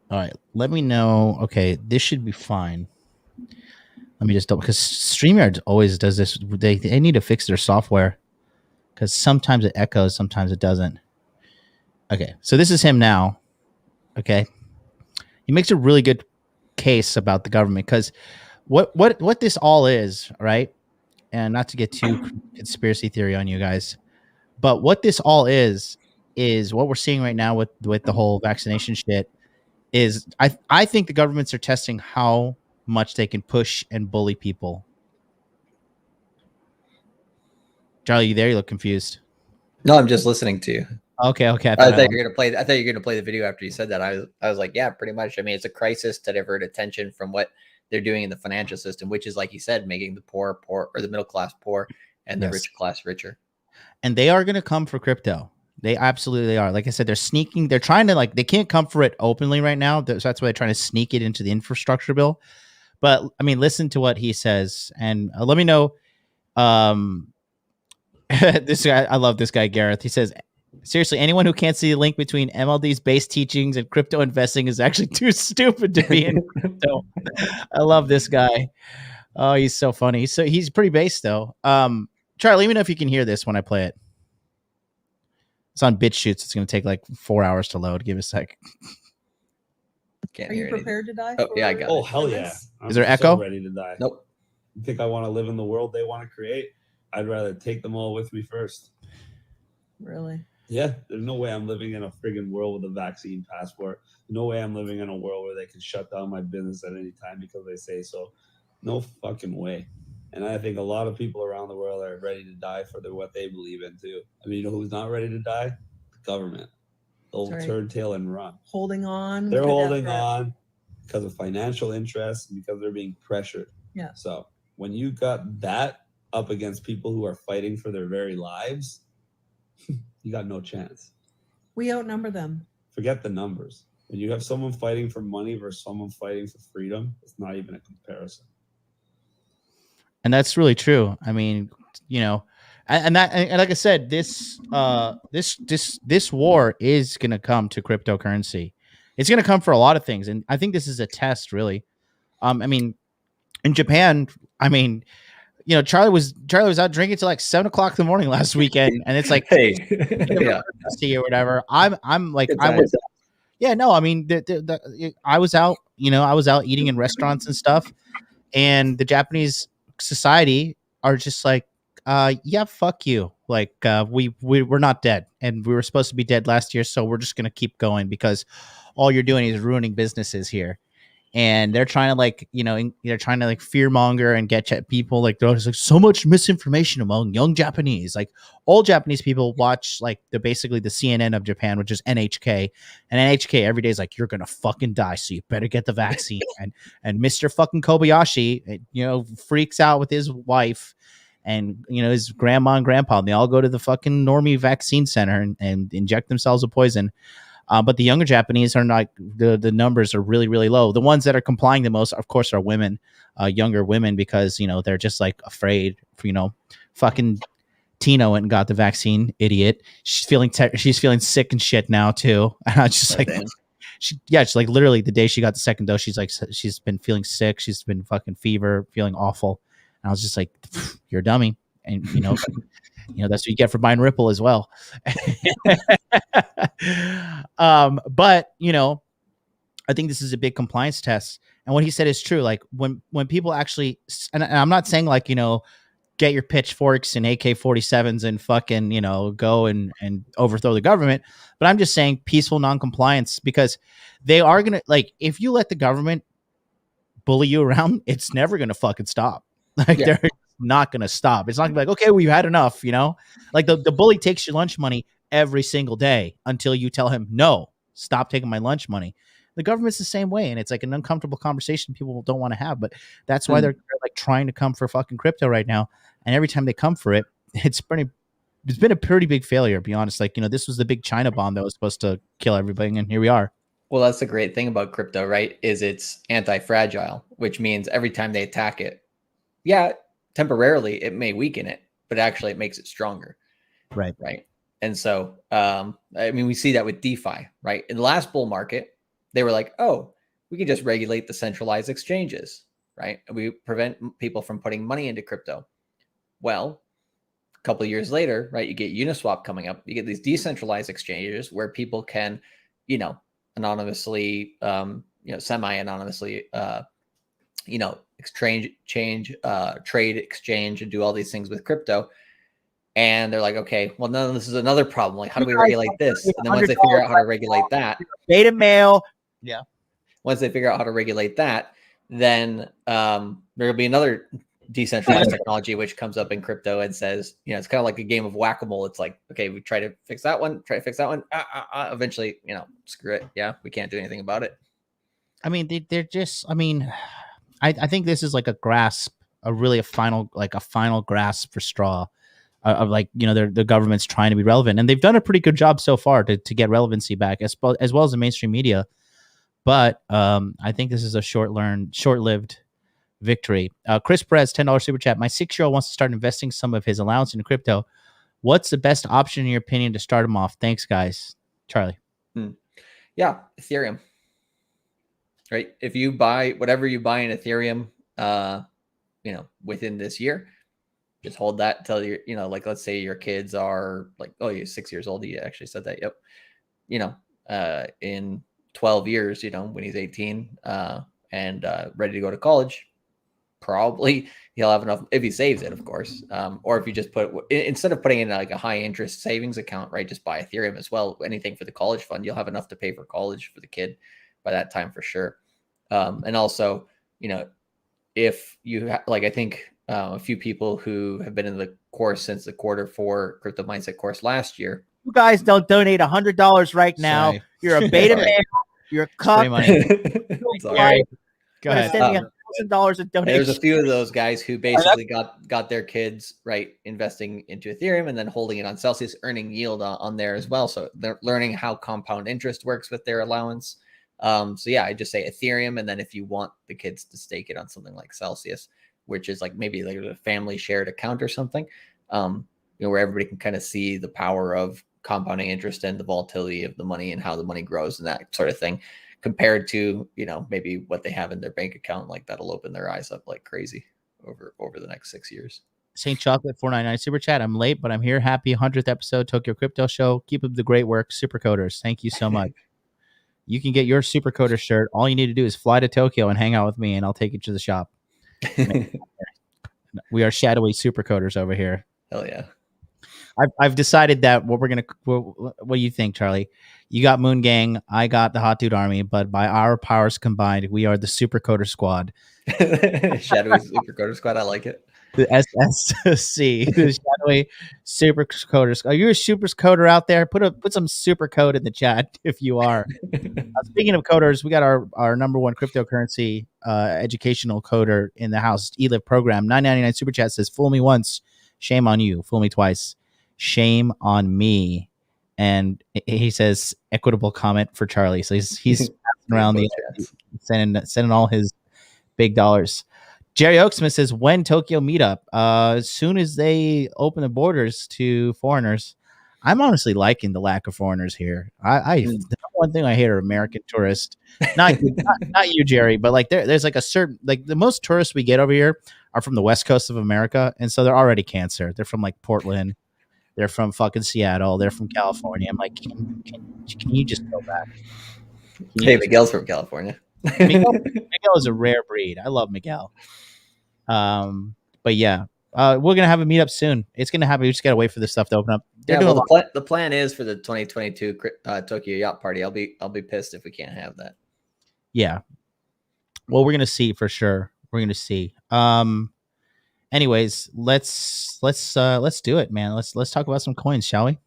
All right. Let me know. Okay, this should be fine. Let me just double, because StreamYard always does this. They need to fix their software because sometimes it echoes, sometimes it doesn't. Okay, so this is him now. Okay, he makes a really good case about the government because what this all is, right? And not to get too conspiracy theory on you guys, but what this all is what we're seeing right now with the whole vaccination shit. Is I think the governments are testing how much they can push and bully people. Charlie, you there? You look confused. No, I'm just listening to you. Okay. I thought you were gonna play. I thought you were gonna play the video after you said that. I was like, yeah, pretty much. I mean, it's a crisis to divert attention from what they're doing in the financial system, which is, like you said, making the poor, or the middle class poor, and the rich class richer. And they are going to come for crypto. They absolutely are. Like I said, they're sneaking. They're trying to, they can't come for it openly right now. So that's why they're trying to sneak it into the infrastructure bill. But I mean, listen to what he says, and let me know. This guy, I love this guy, Gareth. He says, seriously, anyone who can't see the link between MLD's base teachings and crypto investing is actually too stupid to be in crypto. I love this guy. Oh, he's so funny. So he's pretty base though. Charlie, let me know if you can hear this when I play it. It's on BitChutes. It's going to take like 4 hours to load. Give it a sec. Can't Are hear you prepared anything. to die? Oh, yeah, I got it. Oh, hell yeah. Is there echo? Ready to die. Nope. You think I want to live in the world they want to create? I'd rather take them all with me first. Really? Yeah, there's no way I'm living in a friggin' world with a vaccine passport. No way I'm living in a world where they can shut down my business at any time because they say so. No fucking way. And I think a lot of people around the world are ready to die for what they believe in too. I mean, you know who's not ready to die? The government. They'll turn tail and run. Holding on. They're holding on because of financial interests and because they're being pressured. Yeah. So when you got that up against people who are fighting for their very lives, you got no chance. We outnumber them. Forget the numbers. When you have someone fighting for money versus someone fighting for freedom, it's not even a comparison. And that's really true. I mean, you know, and like I said, this war is going to come to cryptocurrency. It's going to come for a lot of things, and I think this is a test, really. I mean, in Japan, I mean, you know, Charlie was out drinking till like 7 o'clock in the morning last weekend, and it's like, hey, yeah, or whatever. I'm like, I was, yeah, no, I mean, I was out, you know, I was out eating in restaurants and stuff, and the Japanese society are just like, yeah, fuck you. Like, we're not dead, and we were supposed to be dead last year, so we're just gonna keep going because all you're doing is ruining businesses here. And they're trying to, like, you know, they're trying to like fear monger and get people like, there's like so much misinformation among young Japanese. Like, all Japanese people watch like basically the CNN of Japan, which is NHK, and NHK every day is like, you're gonna fucking die, so you better get the vaccine. and Mr. fucking Kobayashi, you know, freaks out with his wife and, you know, his grandma and grandpa, and they all go to the fucking normie vaccine center and inject themselves with poison. But the younger Japanese are not, the numbers are really, really low. The ones that are complying the most, of course, are women, younger women, because, you know, they're just like afraid. You know, fucking Tina went and got the vaccine, idiot. She's feeling sick and shit now too. And I was just like, she's like, literally the day she got the second dose, she's like, she's been feeling sick. She's been fucking fever, feeling awful. And I was just like, you're a dummy. And, you know, that's what you get for buying Ripple as well. But, you know, I think this is a big compliance test. And what he said is true. Like, when people actually, and I'm not saying like, you know, get your pitchforks and AK-47s and fucking, you know, go and overthrow the government. But I'm just saying peaceful non-compliance, because they are going to, like, if you let the government bully you around, it's never going to fucking stop. Like, they're not going to stop. It's not gonna be like, okay, we've had enough, you know? Like, the bully takes your lunch money every single day until you tell him, no, stop taking my lunch money. The government's the same way, and it's like an uncomfortable conversation people don't want to have, but that's why they're like trying to come for fucking crypto right now. And every time they come for it, it's been a pretty big failure, to be honest. Like, you know, this was the big China bomb that was supposed to kill everybody, and here we are. Well, that's the great thing about crypto, right? Is it's anti-fragile, which means every time they attack it, yeah, temporarily it may weaken it, but actually it makes it stronger. Right. And so, I mean, we see that with DeFi, right? In the last bull market, they were like, oh, we can just regulate the centralized exchanges, right? And we prevent people from putting money into crypto. Well, a couple of years later, right, you get Uniswap coming up. You get these decentralized exchanges where people can, you know, anonymously, semi-anonymously, trade exchange, and do all these things with crypto. And they're like, okay, well, no, this is another problem. Like, how do we regulate this? And then once they figure out how to regulate that, beta mail. Yeah. Once they figure out how to regulate that, then there'll be another decentralized technology which comes up in crypto and says, you know, it's kind of like a game of whack-a-mole. It's like, okay, we try to fix that one, eventually, you know, screw it. Yeah, we can't do anything about it. I mean, they're just, I mean, I think this is like a final grasp for straw of, like, you know, the government's trying to be relevant, and they've done a pretty good job so far to get relevancy back, as well as the mainstream media. But I think this is a short-lived victory. Chris Perez, $10 super chat. My 6-year-old wants to start investing some of his allowance into crypto. What's the best option in your opinion to start him off? Thanks, guys. Charlie. Yeah, Ethereum. Right. If you buy whatever you buy in Ethereum, within this year, just hold that until you're, you know, like, let's say your kids are like, oh, you're 6 years old. You actually said that. Yep. You know, in 12 years, you know, when he's 18 and ready to go to college, probably he'll have enough if he saves it, of course. Or if you just instead of putting in like a high interest savings account, right, just buy Ethereum as well. Anything for the college fund, you'll have enough to pay for college for the kid by that time for sure. And also, if you I think a few people who have been in the course since the Q4 crypto mindset course last year. You guys don't donate $100 right now. Sorry. You're a beta male. You're a Free cuck. money. Sorry. Go ahead. Sending $1,000 in donation. There's a few of those guys who basically got their kids right investing into Ethereum and then holding it on Celsius, earning yield on there as well. So they're learning how compound interest works with their allowance. So yeah, I just say Ethereum, and then if you want the kids to stake it on something like Celsius, which is like maybe like a family shared account or something, where everybody can kind of see the power of compounding interest and the volatility of the money and how the money grows and that sort of thing, compared to, maybe what they have in their bank account. Like that'll open their eyes up like crazy over the next 6 years. Saint Chocolate 499 super chat. I'm late, but I'm here. Happy 100th episode Tokyo Crypto Show. Keep up the great work, super coders. Thank you so much. You can get your super coder shirt. All you need to do is fly to Tokyo and hang out with me, and I'll take you to the shop. We are shadowy super coders over here. Hell yeah. I've decided that what do you think, Charlie? You got Moon Gang, I got the Hot Dude Army, but by our powers combined, we are the Super Coder Squad. Shadowy Super Coder Squad, I like it. The SSC, the Shadowy Super Coder Squad. Are you a super coder out there? Put some super code in the chat if you are. Speaking of coders, we got our number one cryptocurrency educational coder in the house, eLive Program. 999 super chat says, "Fool me once, shame on you. Fool me twice, shame on me." And he says equitable comment for Charlie. So he's passing around sending all his big dollars. Jerry Oaksmith says, when Tokyo meetup? As soon as they open the borders to foreigners. I'm honestly liking the lack of foreigners here. The one thing I hate are American tourists. Not you, Jerry, but like there's like a certain, like the most tourists we get over here are from the West Coast of America, and so they're already cancer. They're from like Portland. They're from fucking Seattle. They're from California. I'm like, can you just go back? Hey, Miguel's from California. Miguel is a rare breed. I love Miguel. But yeah, we're gonna have a meetup soon. It's gonna happen. We just gotta wait for this stuff to open up. The plan is for the 2022 Tokyo Yacht Party. I'll be pissed if we can't have that. Yeah. Well, we're gonna see for sure. We're gonna see. Anyways, let's do it, man. Let's talk about some coins, shall we?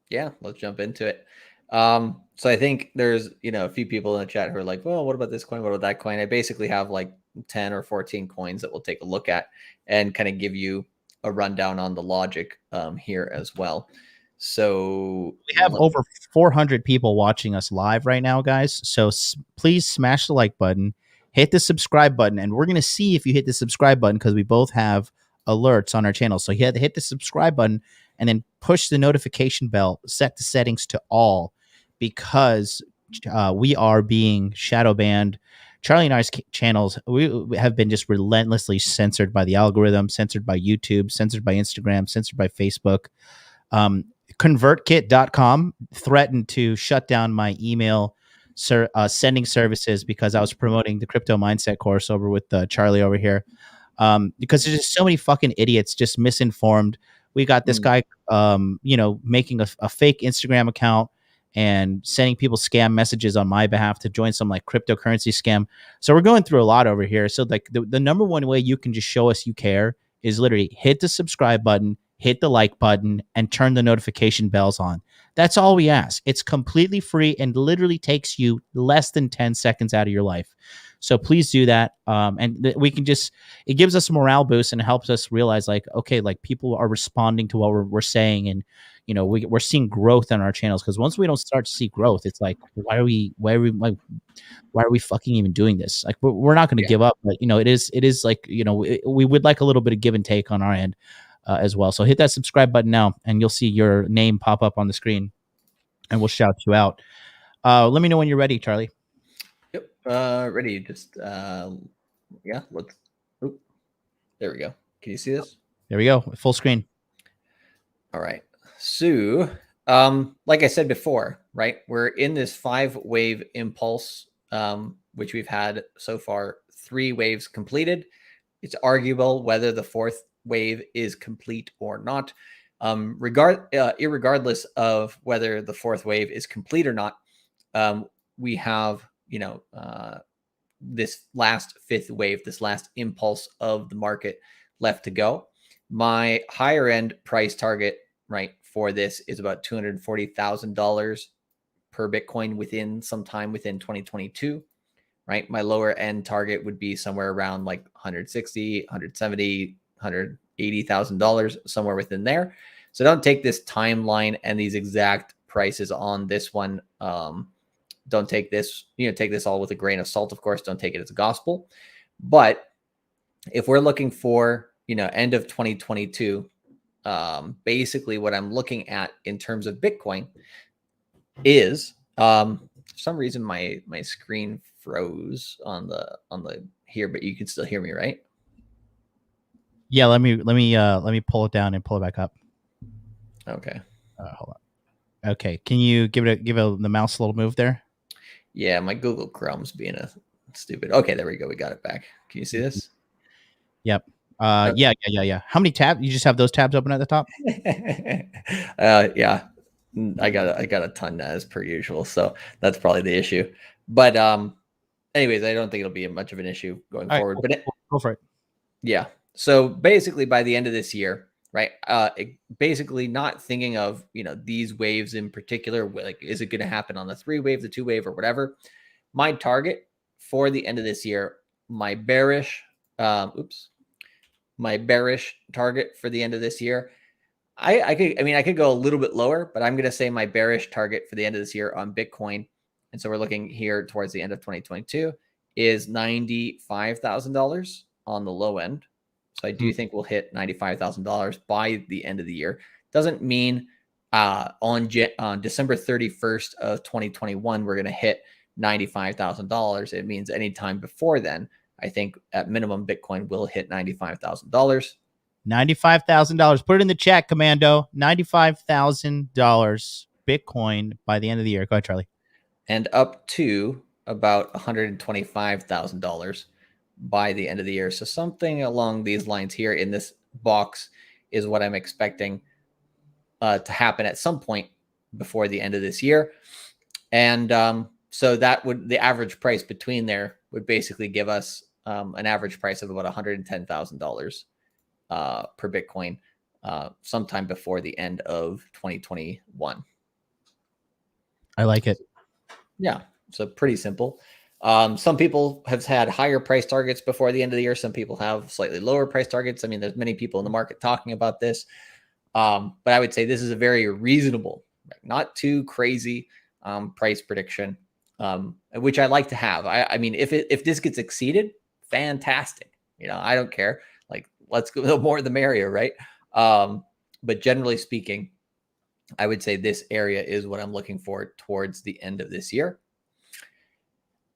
Yeah, let's jump into it. So I think there's, a few people in the chat who are like, well, what about this coin? What about that coin? I basically have like 10 or 14 coins that we'll take a look at and kind of give you a rundown on the logic here as well. So we have over 400 people watching us live right now, guys. So please smash the like button, hit the subscribe button, and we're going to see if you hit the subscribe button because we both have alerts on our channel. So you have to hit the subscribe button and then push the notification bell, set the settings to all, because we are being shadow banned. Charlie and I's channels, we have been just relentlessly censored by the algorithm, censored by YouTube, censored by Instagram, censored by Facebook. ConvertKit.com threatened to shut down my email sending services because I was promoting the crypto mindset course over with Charlie over here. Because there's just so many fucking idiots just misinformed. We got this guy, making a fake Instagram account and sending people scam messages on my behalf to join some like cryptocurrency scam. So we're going through a lot over here. So like the number one way you can just show us you care is literally hit the subscribe button, hit the like button, and turn the notification bells on. That's all we ask. It's completely free and literally takes you less than 10 seconds out of your life. So please do that. We can it gives us a morale boost and helps us realize like, okay, like people are responding to what we're saying. And, we're seeing growth on our channels. Cause once we don't start to see growth, it's like, why are we fucking even doing this? Like, we're not going to give up, but it is like, we would like a little bit of give and take on our end as well. So hit that subscribe button now and you'll see your name pop up on the screen and we'll shout you out. Let me know when you're ready, Charlie. Yep. Ready. Just, there we go. Can you see this? There we go. Full screen. All right. So, like I said before, right, we're in this 5-wave impulse, which we've had so far 3 waves completed. It's arguable whether the fourth wave is complete or not. Irregardless of whether the fourth wave is complete or not, we have, this last fifth wave, this last impulse of the market left to go. My higher end price target, right, for this is about $240,000 per Bitcoin within 2022, right? My lower end target would be somewhere around like 160, 170, $180,000, somewhere within there. So don't take this timeline and these exact prices on this one. Don't take this, take this all with a grain of salt, of course. Don't take it as a gospel. But if we're looking for, end of 2022, basically what I'm looking at in terms of Bitcoin is, for some reason my screen froze on the here, but you can still hear me, right? Yeah, let me pull it down and pull it back up. Okay. Hold on. Okay, can you give the mouse a little move there? Yeah, my Google Chrome's being a stupid. Okay, there we go. We got it back. Can you see this? Yep. Okay. Yeah. How many tabs? You just have those tabs open at the top? Yeah. I got a ton as per usual, so that's probably the issue. But anyways, I don't think it'll be much of an issue going forward. But go for it. Yeah. So basically, by the end of this year, right? Basically, not thinking of these waves in particular. Like, is it going to happen on the 3 wave, the 2 wave, or whatever? My target for the end of this year, my bearish target for the end of this year. I could go a little bit lower, but I'm going to say my bearish target for the end of this year on Bitcoin, and so we're looking here towards the end of 2022, is $95,000 on the low end. So I do think we'll hit $95,000 by the end of the year. Doesn't mean on December 31st of 2021 we're going to hit $95,000. It means anytime before then, I think at minimum Bitcoin will hit $95,000. $95,000. Put it in the chat, Commando. $95,000 Bitcoin by the end of the year. Go ahead, Charlie. And up to about $125,000 by the end of the year. So something along these lines here in this box is what I'm expecting to happen at some point before the end of this year. And so that would, the average price between there would basically give us an average price of about $110,000 per Bitcoin sometime before the end of 2021. I like it. Yeah. So pretty simple. Some people have had higher price targets before the end of the year. Some people have slightly lower price targets. I mean, there's many people in the market talking about this. But I would say this is a very reasonable, not too crazy price prediction, which I like to have. I mean, if this gets exceeded, fantastic. I don't care. Like, let's go, the more the merrier, right? But generally speaking, I would say this area is what I'm looking for towards the end of this year.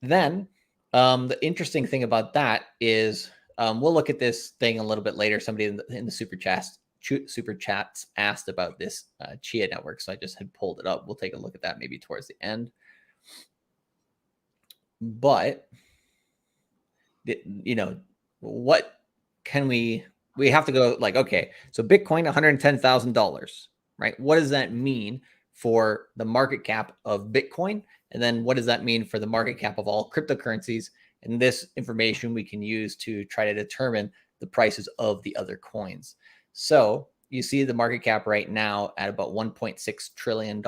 Then the interesting thing about that is we'll look at this thing a little bit later. Somebody in the super chats asked about this Chia network, so I just had pulled it up. We'll take a look at that maybe towards the end. But what can we have to go like, okay, so Bitcoin, $110,000, right? What does that mean for the market cap of Bitcoin? And then what does that mean for the market cap of all cryptocurrencies? And this information we can use to try to determine the prices of the other coins. So you see the market cap right now at about $1.6 trillion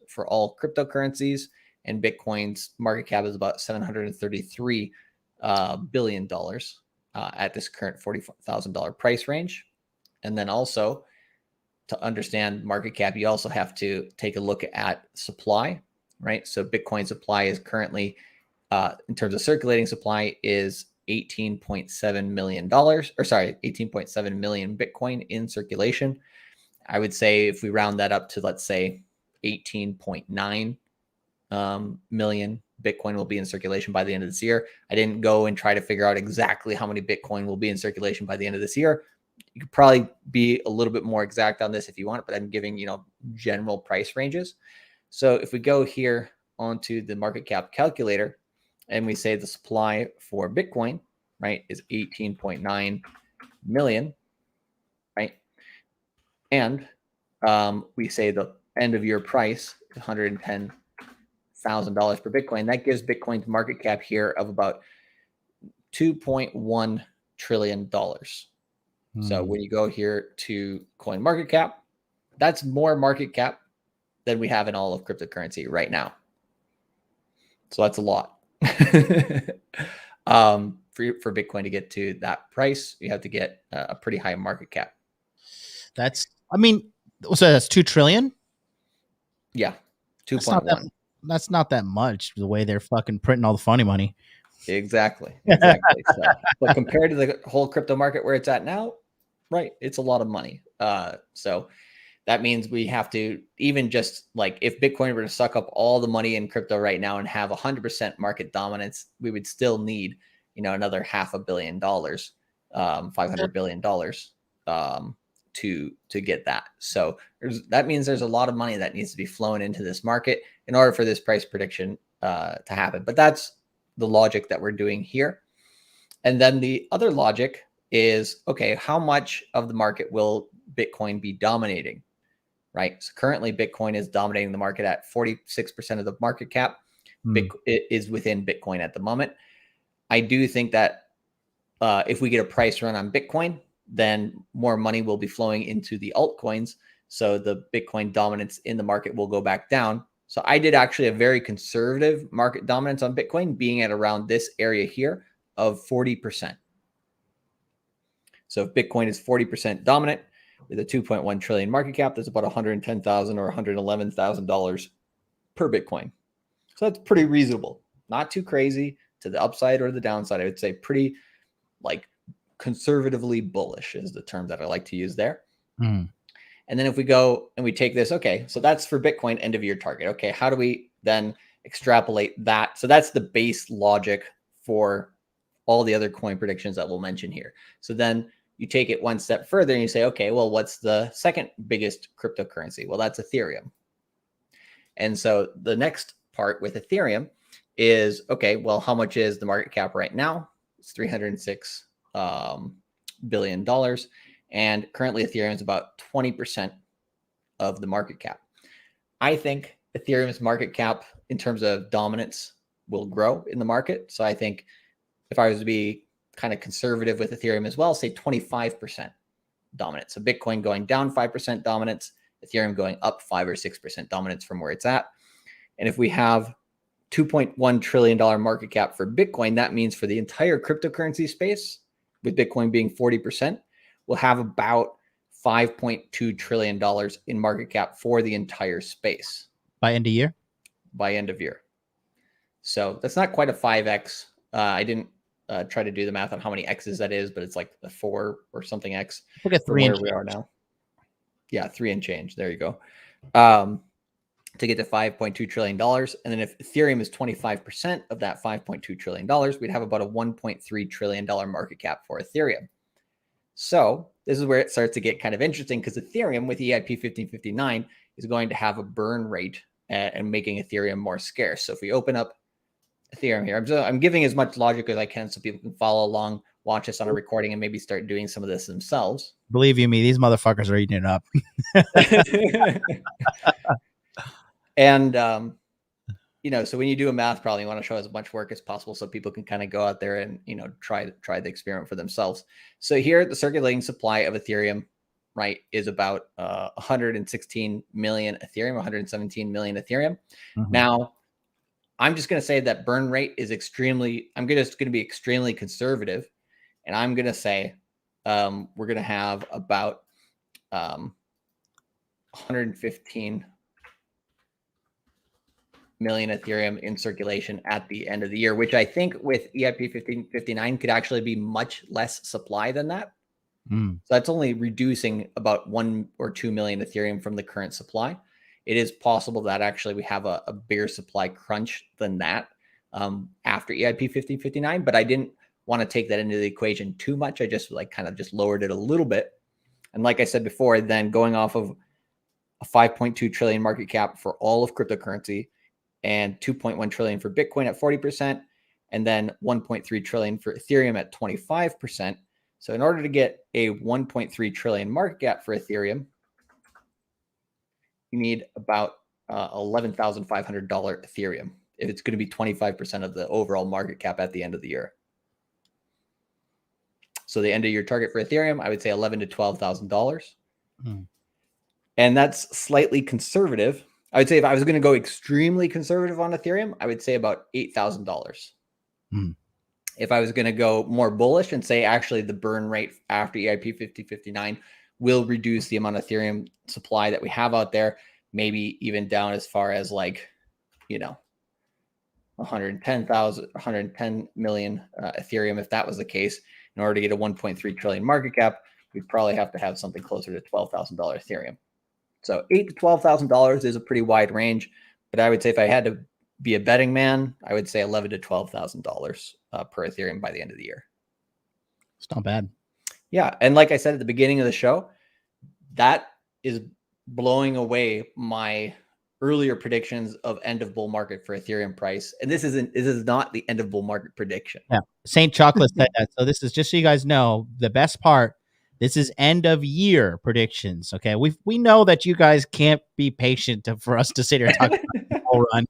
for all cryptocurrencies, and Bitcoin's market cap is about $733 billion at this current $40,000 price range. And then also, to understand market cap, you also have to take a look at supply, right? So Bitcoin supply is currently, in terms of circulating supply, is $18.7 million, 18.7 million Bitcoin in circulation. I would say if we round that up to, let's say, 18.9 million Bitcoin will be in circulation by the end of this year. I didn't go and try to figure out exactly how many Bitcoin will be in circulation by the end of this year. You could probably be a little bit more exact on this if you want, but I'm giving, general price ranges. So if we go here onto the market cap calculator and we say the supply for Bitcoin right, is 18.9 million, right? And we say the end of year price is $110,000 per Bitcoin. That gives Bitcoin's market cap here of about $2.1 trillion. So when you go here to coin market cap, that's more market cap than we have in all of cryptocurrency right now. So that's a lot. For Bitcoin to get to that price, you have to get a pretty high market cap. That's, I mean, so that's 2 trillion. Yeah, 2.1. That's not that much. The way they're fucking printing all the funny money. Exactly. So, but compared to the whole crypto market where it's at now, right, it's a lot of money. So that means we have to, even just like if Bitcoin were to suck up all the money in crypto right now and have 100% market dominance, we would still need, another $500 million, $500 billion to get that. So that means there's a lot of money that needs to be flowing into this market in order for this price prediction to happen. But that's the logic that we're doing here. And then the other logic is, okay, how much of the market will Bitcoin be dominating? Right. So currently Bitcoin is dominating the market at 46% of the market cap. It is within Bitcoin at the moment. I do think that if we get a price run on Bitcoin, then more money will be flowing into the altcoins. So the Bitcoin dominance in the market will go back down. So I did actually a very conservative market dominance on Bitcoin, being at around this area here of 40%. So if Bitcoin is 40% dominant with a 2.1 trillion market cap, that's about $110,000 or $111,000 per Bitcoin. So that's pretty reasonable. Not too crazy to the upside or the downside. I would say pretty like conservatively bullish is the term that I like to use there. And then if we go and we take this, okay, so that's for Bitcoin end of year target. Okay, how do we then extrapolate that? So that's the base logic for all the other coin predictions that we'll mention here. So then you take it one step further and you say, okay, well, what's the second biggest cryptocurrency? Well, that's Ethereum. And so the next part with Ethereum is, okay, well, how much is the market cap right now? It's $306 billion. And currently Ethereum is about 20% of the market cap. I think Ethereum's market cap in terms of dominance will grow in the market. So I think if I was to be kind of conservative with Ethereum as well, say 25% dominance. So Bitcoin going down 5% dominance, Ethereum going up 5 or 6% dominance from where it's at. And if we have $2.1 trillion market cap for Bitcoin, that means for the entire cryptocurrency space, with Bitcoin being 40%, we'll have about $5.2 trillion in market cap for the entire space. By end of year? By end of year. So that's not quite a 5x. I didn't try to do the math on how many X's that is, but it's like a 4 or something X. Look at 3 where we are now. Yeah, 3 and change. There you go. To get to $5.2 trillion. And then if Ethereum is 25% of that $5.2 trillion, we'd have about a $1.3 trillion market cap for Ethereum. So this is where it starts to get kind of interesting, because Ethereum with EIP 1559 is going to have a burn rate and making Ethereum more scarce. So if we open up Ethereum here, I'm giving as much logic as I can so people can follow along, watch us on a recording, and maybe start doing some of this themselves. Believe you me, these motherfuckers are eating it up. And, so when you do a math problem, you want to show as much work as possible so people can kind of go out there and, try the experiment for themselves. So here, the circulating supply of Ethereum, right, is about 116 million Ethereum, 117 million Ethereum. Now, I'm just going to say that burn rate is I'm just going to be extremely conservative. And I'm going to say we're going to have about 115 million Ethereum in circulation at the end of the year, which I think with EIP 1559 could actually be much less supply than that. So that's only reducing about 1 or 2 million Ethereum from the current supply. It is possible that actually we have a bigger supply crunch than that after EIP 1559, but I didn't want to take that into the equation too much. I just kind of just lowered it a little bit. And like I said before, then going off of a 5.2 trillion market cap for all of cryptocurrency and 2.1 trillion for Bitcoin at 40%, and then 1.3 trillion for Ethereum at 25%. So in order to get a 1.3 trillion market cap for Ethereum, you need about $11,500 Ethereum if it's going to be 25% of the overall market cap at the end of the year. So the end of your target for Ethereum, I would say $11,000 to $12,000. And that's slightly conservative. I would say if I was going to go extremely conservative on Ethereum, I would say about $8,000. If I was going to go more bullish and say actually the burn rate after EIP 5059 will reduce the amount of Ethereum supply that we have out there, maybe even down as far as like, 110 million Ethereum. If that was the case, in order to get a 1.3 trillion market cap, we'd probably have to have something closer to $12,000 Ethereum. So $8,000 to $12,000 is a pretty wide range, but I would say if I had to be a betting man, I would say $11,000 to $12,000 per Ethereum by the end of the year. It's not bad. Yeah, and like I said at the beginning of the show, that is blowing away my earlier predictions of end of bull market for Ethereum price. And this is not the end of bull market prediction. Yeah. Saint Chocolate said that. So this is just so you guys know the best part. This is end of year predictions. Okay. We know that you guys can't be patient for us to sit here and talk about the bull run.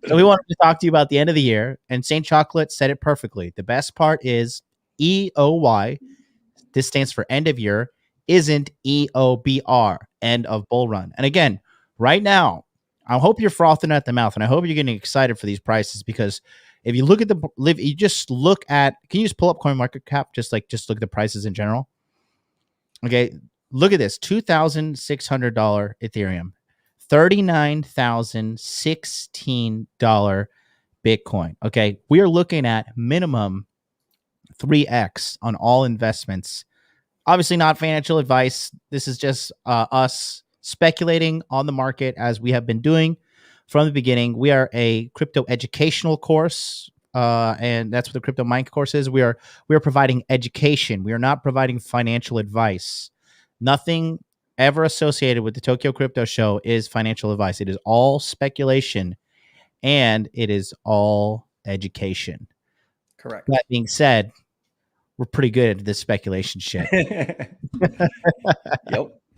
So we wanted to talk to you about the end of the year. And Saint Chocolate said it perfectly. The best part is EOY. This stands for end of year, isn't EOBR, end of bull run. And again, right now, I hope you're frothing at the mouth, and I hope you're getting excited for these prices, can you just pull up CoinMarketCap, just look at the prices in general. Okay, look at this: $2,600 Ethereum, $39,016 Bitcoin. Okay, we are looking at minimum 3x on all investments. Obviously, not financial advice. This is just us speculating on the market as we have been doing from the beginning. We are a crypto educational course, and that's what the Crypto Mind course is. We are providing education. We are not providing financial advice. Nothing ever associated with the Tokyo Crypto Show is financial advice. It is all speculation, and it is all education. Correct. That being said, we're pretty good at this speculation shit.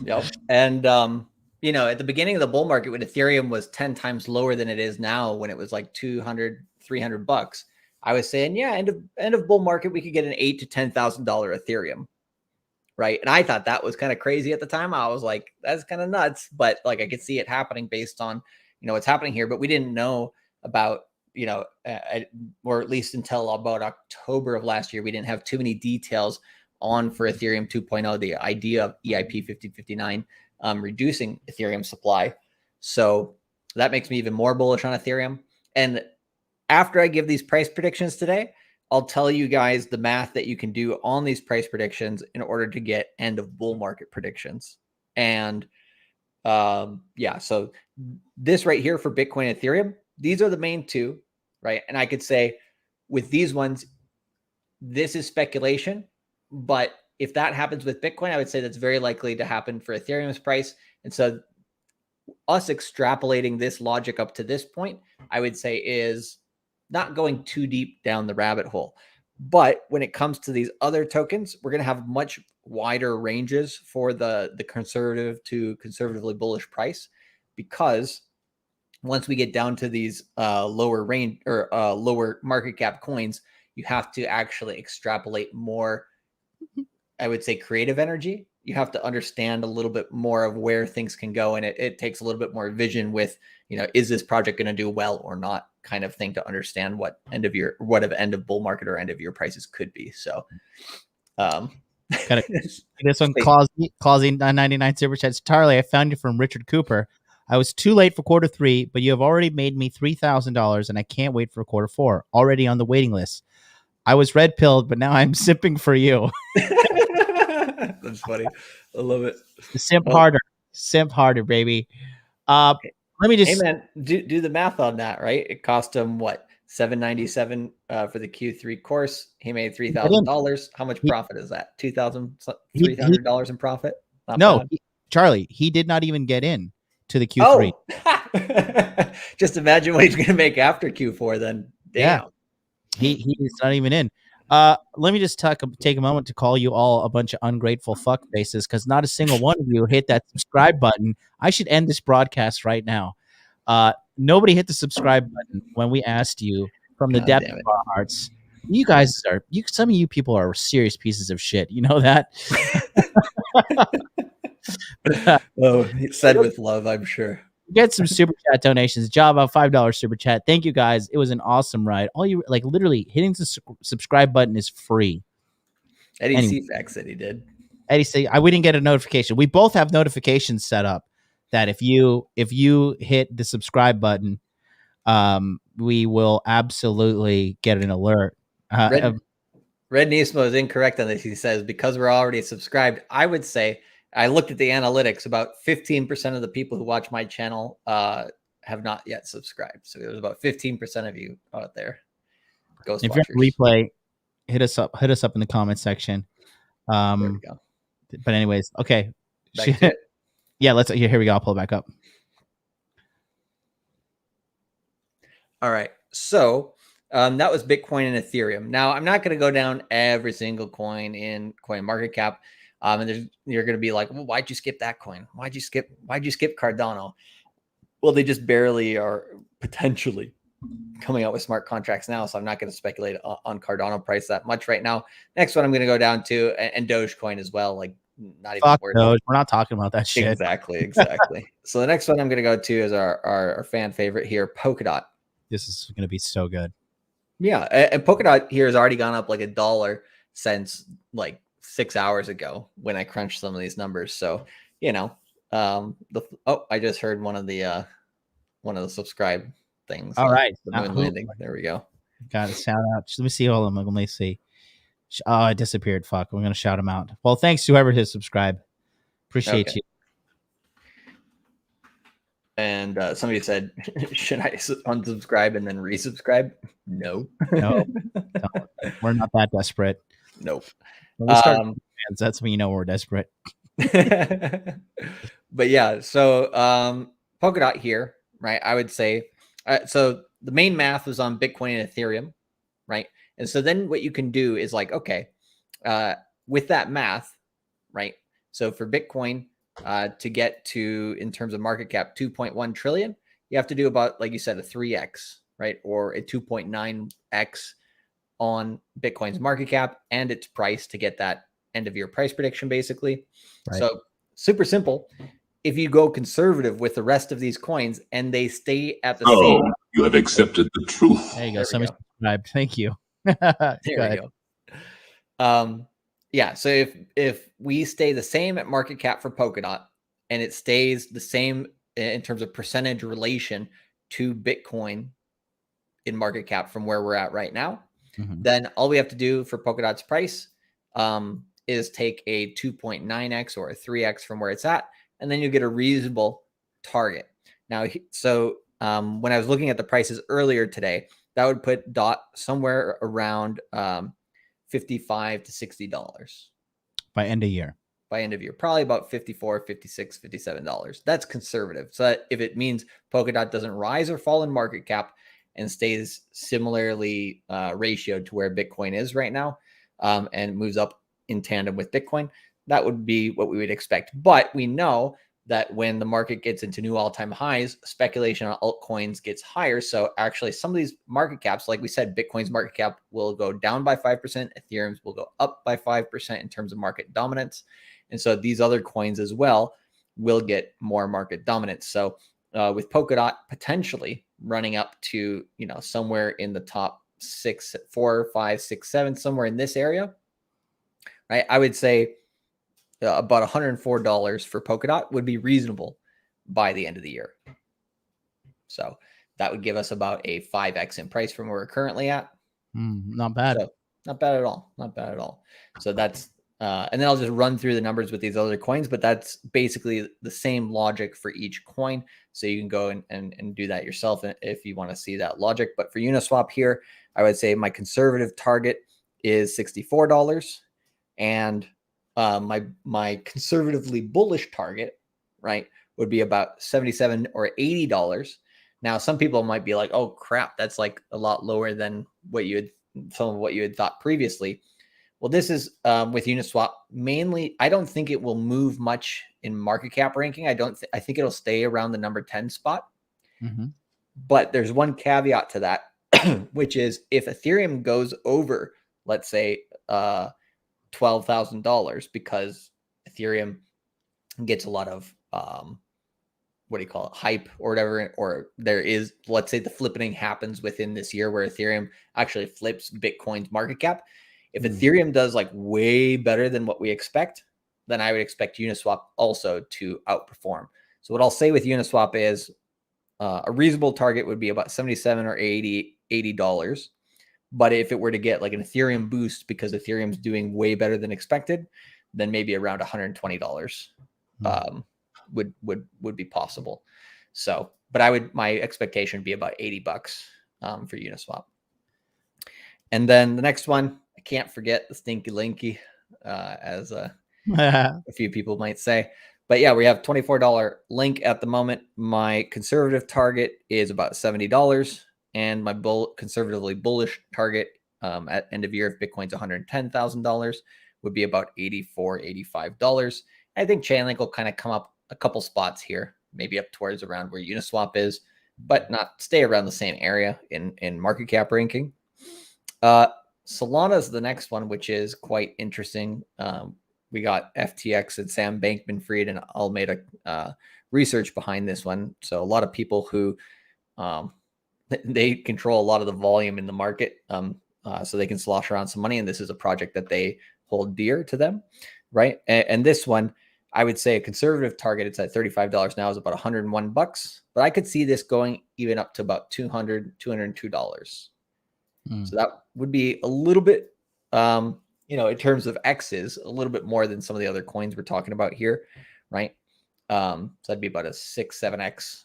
Yep. And, at the beginning of the bull market, when Ethereum was 10 times lower than it is now, when it was like $200-$300, I was saying, yeah, end of bull market, we could get an $8,000 to $10,000 Ethereum. Right. And I thought that was kind of crazy at the time. I was like, that's kind of nuts. But like, I could see it happening based on, what's happening here. But we didn't know about, or at least until about October of last year, we didn't have too many details on for Ethereum 2.0, the idea of EIP 5059 reducing Ethereum supply. So that makes me even more bullish on Ethereum. And after I give these price predictions today, I'll tell you guys the math that you can do on these price predictions in order to get end of bull market predictions. And so this right here for Bitcoin and Ethereum, these are the main two, right? And I could say with these ones, this is speculation, but if that happens with Bitcoin, I would say that's very likely to happen for Ethereum's price. And so us extrapolating this logic up to this point, I would say is not going too deep down the rabbit hole. But when it comes to these other tokens, we're going to have much wider ranges for the conservative to conservatively bullish price, because once we get down to these lower range or lower market cap coins, you have to actually extrapolate more, I would say, creative energy. You have to understand a little bit more of where things can go. And it takes a little bit more vision with, is this project going to do well or not kind of thing to understand what end of bull market or end of year prices could be. So, this one, Clausy 999 super chats. Charlie, I found you from Richard Cooper. I was too late for quarter 3, but you have already made me $3,000 and I can't wait for quarter 4. Already on the waiting list. I was red pilled, but now I'm simping for you. That's funny. I love it. Simp harder, baby. Let me just, hey man, do the math on that, right? It cost him what, $797 for the Q3 course. He made $3,000. How much profit is that? $300 in profit? Not bad. Charlie, he did not even get in to the Q3. Oh. Just imagine what he's going to make after Q4 then. Damn. Yeah. He's not even in. Let me just take a moment to call you all a bunch of ungrateful fuck faces, because not a single one of you hit that subscribe button. I should end this broadcast right now. Nobody hit the subscribe button when we asked you from the God depth damn it. of our hearts. You guys are some of you people are serious pieces of shit. You know that? Oh, said with love, I'm sure. Get some super chat donations. Java $5 super chat. Thank you guys. It was an awesome ride. All you like literally hitting the subscribe button is free. Eddie Anyway. CFAX said he did. Eddie say we didn't get a notification. We both have notifications set up that if you hit the subscribe button, we will absolutely get an alert. Red Nismo is incorrect on this. He says, because we're already subscribed, I would say, I looked at the analytics, about 15% of the people who watch my channel have not yet subscribed. So there's about 15% of you out there. Ghost if you're watchers. replay, hit us up in the comment section. There we go. But anyways, okay. Back to it. Yeah, let's here we go. I'll pull it back up. All right. So that was Bitcoin and Ethereum. Now, I'm not going to go down every single coin in CoinMarketCap. And you're going to be like, well, why'd you skip that coin? Why'd you skip Cardano? Well, they just barely are potentially coming out with smart contracts now. So I'm not going to speculate on Cardano price that much right now. Next one I'm going to go down to, and Dogecoin as well. Like, not even worth Doge. We're not talking about that shit. Exactly. So the next one I'm going to go to is our fan favorite here, Polkadot. This is going to be so good. Yeah. And Polkadot here has already gone up like $1 since like 6 hours ago when I crunched some of these numbers. So, you know, I just heard one of the subscribe things. All right. The moon landing. There we go. Got a shout out. Let me see. Hold on. Let me see. Oh, it disappeared. Fuck. We're going to shout him out. Well, thanks to whoever did subscribe. Appreciate you. And somebody said, should I unsubscribe and then resubscribe? No. No. We're not that desperate. Nope. When we start fans, that's when you know we're desperate. But yeah, so Polkadot here, right? I would say, so the main math was on Bitcoin and Ethereum, right? And so then what you can do is like, okay, with that math, right? So for Bitcoin to get to, in terms of market cap, 2.1 trillion, you have to do about, like you said, a 3x, right? Or a 2.9x on Bitcoin's market cap and its price to get that end of year price prediction, basically. Right. So super simple. If you go conservative with the rest of these coins and they stay at the same, you have accepted the truth. There you go. Somebody subscribed. Thank you. There we go. Yeah. So if we stay the same at market cap for Polkadot and it stays the same in terms of percentage relation to Bitcoin in market cap from where we're at right now, then all we have to do for Polkadot's price is take a 2.9x or a 3x from where it's at, and then you get a reasonable target. Now, so when I was looking at the prices earlier today, that would put DOT somewhere around $55 to $60 by end of year. By end of year, probably about $54, $56, $57. That's conservative. So that if it means Polkadot doesn't rise or fall in market cap and stays similarly ratioed to where Bitcoin is right now, and moves up in tandem with Bitcoin, that would be what we would expect. But we know that when the market gets into new all-time highs, speculation on altcoins gets higher. So actually some of these market caps, like we said, Bitcoin's market cap will go down by 5%. Ethereum's will go up by 5% in terms of market dominance. And so these other coins as well will get more market dominance. So with Polkadot potentially running up to, you know, somewhere in the top 4, 5, 6, 7, somewhere in this area, right? I would say about $104 for Polkadot would be reasonable by the end of the year. So that would give us about a 5x in price from where we're currently at. Not bad. So not bad at all. Not bad at all. So that's, and then I'll just run through the numbers with these other coins, but that's basically the same logic for each coin. So you can go and do that yourself if you want to see that logic. But for Uniswap here, I would say my conservative target is $64. And my conservatively bullish target, right, would be about $77 or $80. Now, some people might be like, oh crap, that's like a lot lower than what you would some of what you had thought previously. Well, this is with Uniswap mainly. I don't think it will move much in market cap ranking. I think it'll stay around the number 10 spot. Mm-hmm. But there's one caveat to that, which is if Ethereum goes over, let's say, $12,000, because Ethereum gets a lot of what do you call it, hype or whatever, or there is, let's say the flipping happens within this year where Ethereum actually flips Bitcoin's market cap. If Ethereum does like way better than what we expect, then I would expect Uniswap also to outperform. So what I'll say with Uniswap is a reasonable target would be about $77 or $80. But if it were to get like an Ethereum boost because Ethereum's doing way better than expected, then maybe around $120 would be possible. So, but my expectation would be about $80 for Uniswap. And then the next one, I can't forget the Stinky Linky, as a few people might say. But yeah, we have $24 Link at the moment. My conservative target is about $70. And my conservatively bullish target at end of year, if Bitcoin's $110,000, would be about $84, $85. I think Chainlink will kind of come up a couple spots here, maybe up towards around where Uniswap is, but not stay around the same area in market cap ranking. Solana is the next one, which is quite interesting. We got FTX and Sam Bankman-Fried and Alameda research behind this one. So a lot of people who they control a lot of the volume in the market, so they can slosh around some money. And this is a project that they hold dear to them, right? And this one, I would say a conservative target, it's at $35 now, is about $101. But I could see this going even up to about $200, $202. So that would be a little bit, in terms of X's, a little bit more than some of the other coins we're talking about here, right? So that'd be about a 6-7x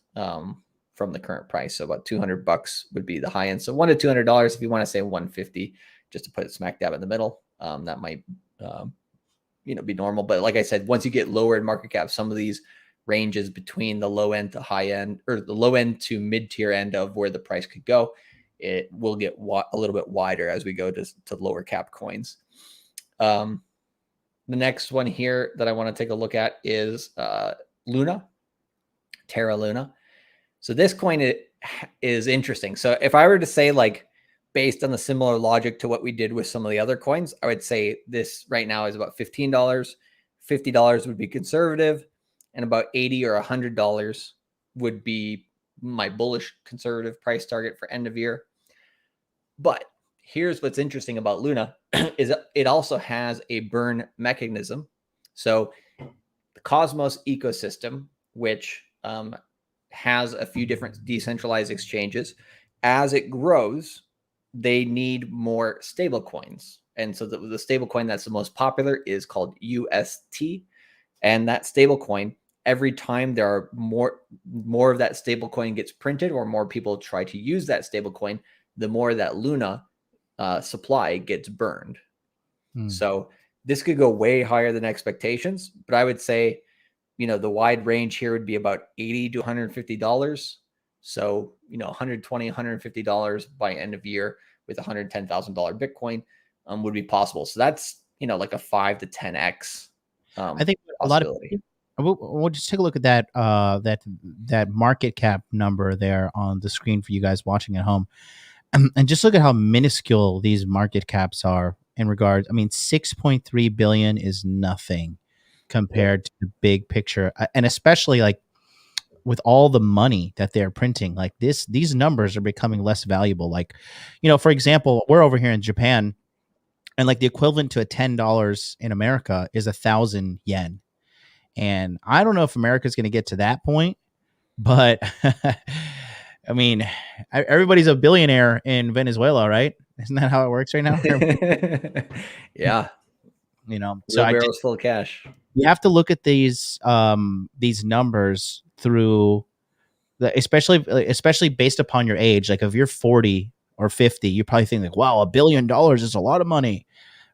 from the current price. So about $200 would be the high end. So $100 to $200. If you want to say 150, just to put it smack dab in the middle, that might be normal. But like I said, once you get lower in market cap, some of these ranges between the low end to high end, or the low end to mid tier end of where the price could go, it will get a little bit wider as we go to lower cap coins. The next one here that I want to take a look at is Luna, Terra Luna. So this coin is interesting. So if I were to say, like, based on the similar logic to what we did with some of the other coins, I would say this right now is about $15. $50 would be conservative, and about $80 or $100 would be my bullish conservative price target for end of year. But here's what's interesting about Luna is it also has a burn mechanism. So the Cosmos ecosystem, which has a few different decentralized exchanges, as it grows, they need more stable coins. And so the stable coin that's the most popular is called UST. And that stable coin, every time there are more of that stable coin gets printed, or more people try to use that stable coin, the more that Luna supply gets burned. So this could go way higher than expectations, but I would say, the wide range here would be about $80 to $150. So, $120, $150 by end of year with $110,000 Bitcoin would be possible. So that's, like a 5 to 10x. I think a lot of we'll just take a look at that that market cap number there on the screen for you guys watching at home, and just look at how minuscule these market caps are in regards. I mean, 6.3 billion is nothing compared to the big picture, and especially like with all the money that they're printing, like these numbers are becoming less valuable. Like, for example, we're over here in Japan, and like the equivalent to a $10 in America is 1,000 yen. And I don't know if America's going to get to that point, but I mean, everybody's a billionaire in Venezuela, right? Isn't that how it works right now? Yeah. So barrels full of cash. You have to look at these numbers through especially based upon your age. Like if you're 40 or 50, you probably think like, wow, $1 billion is a lot of money,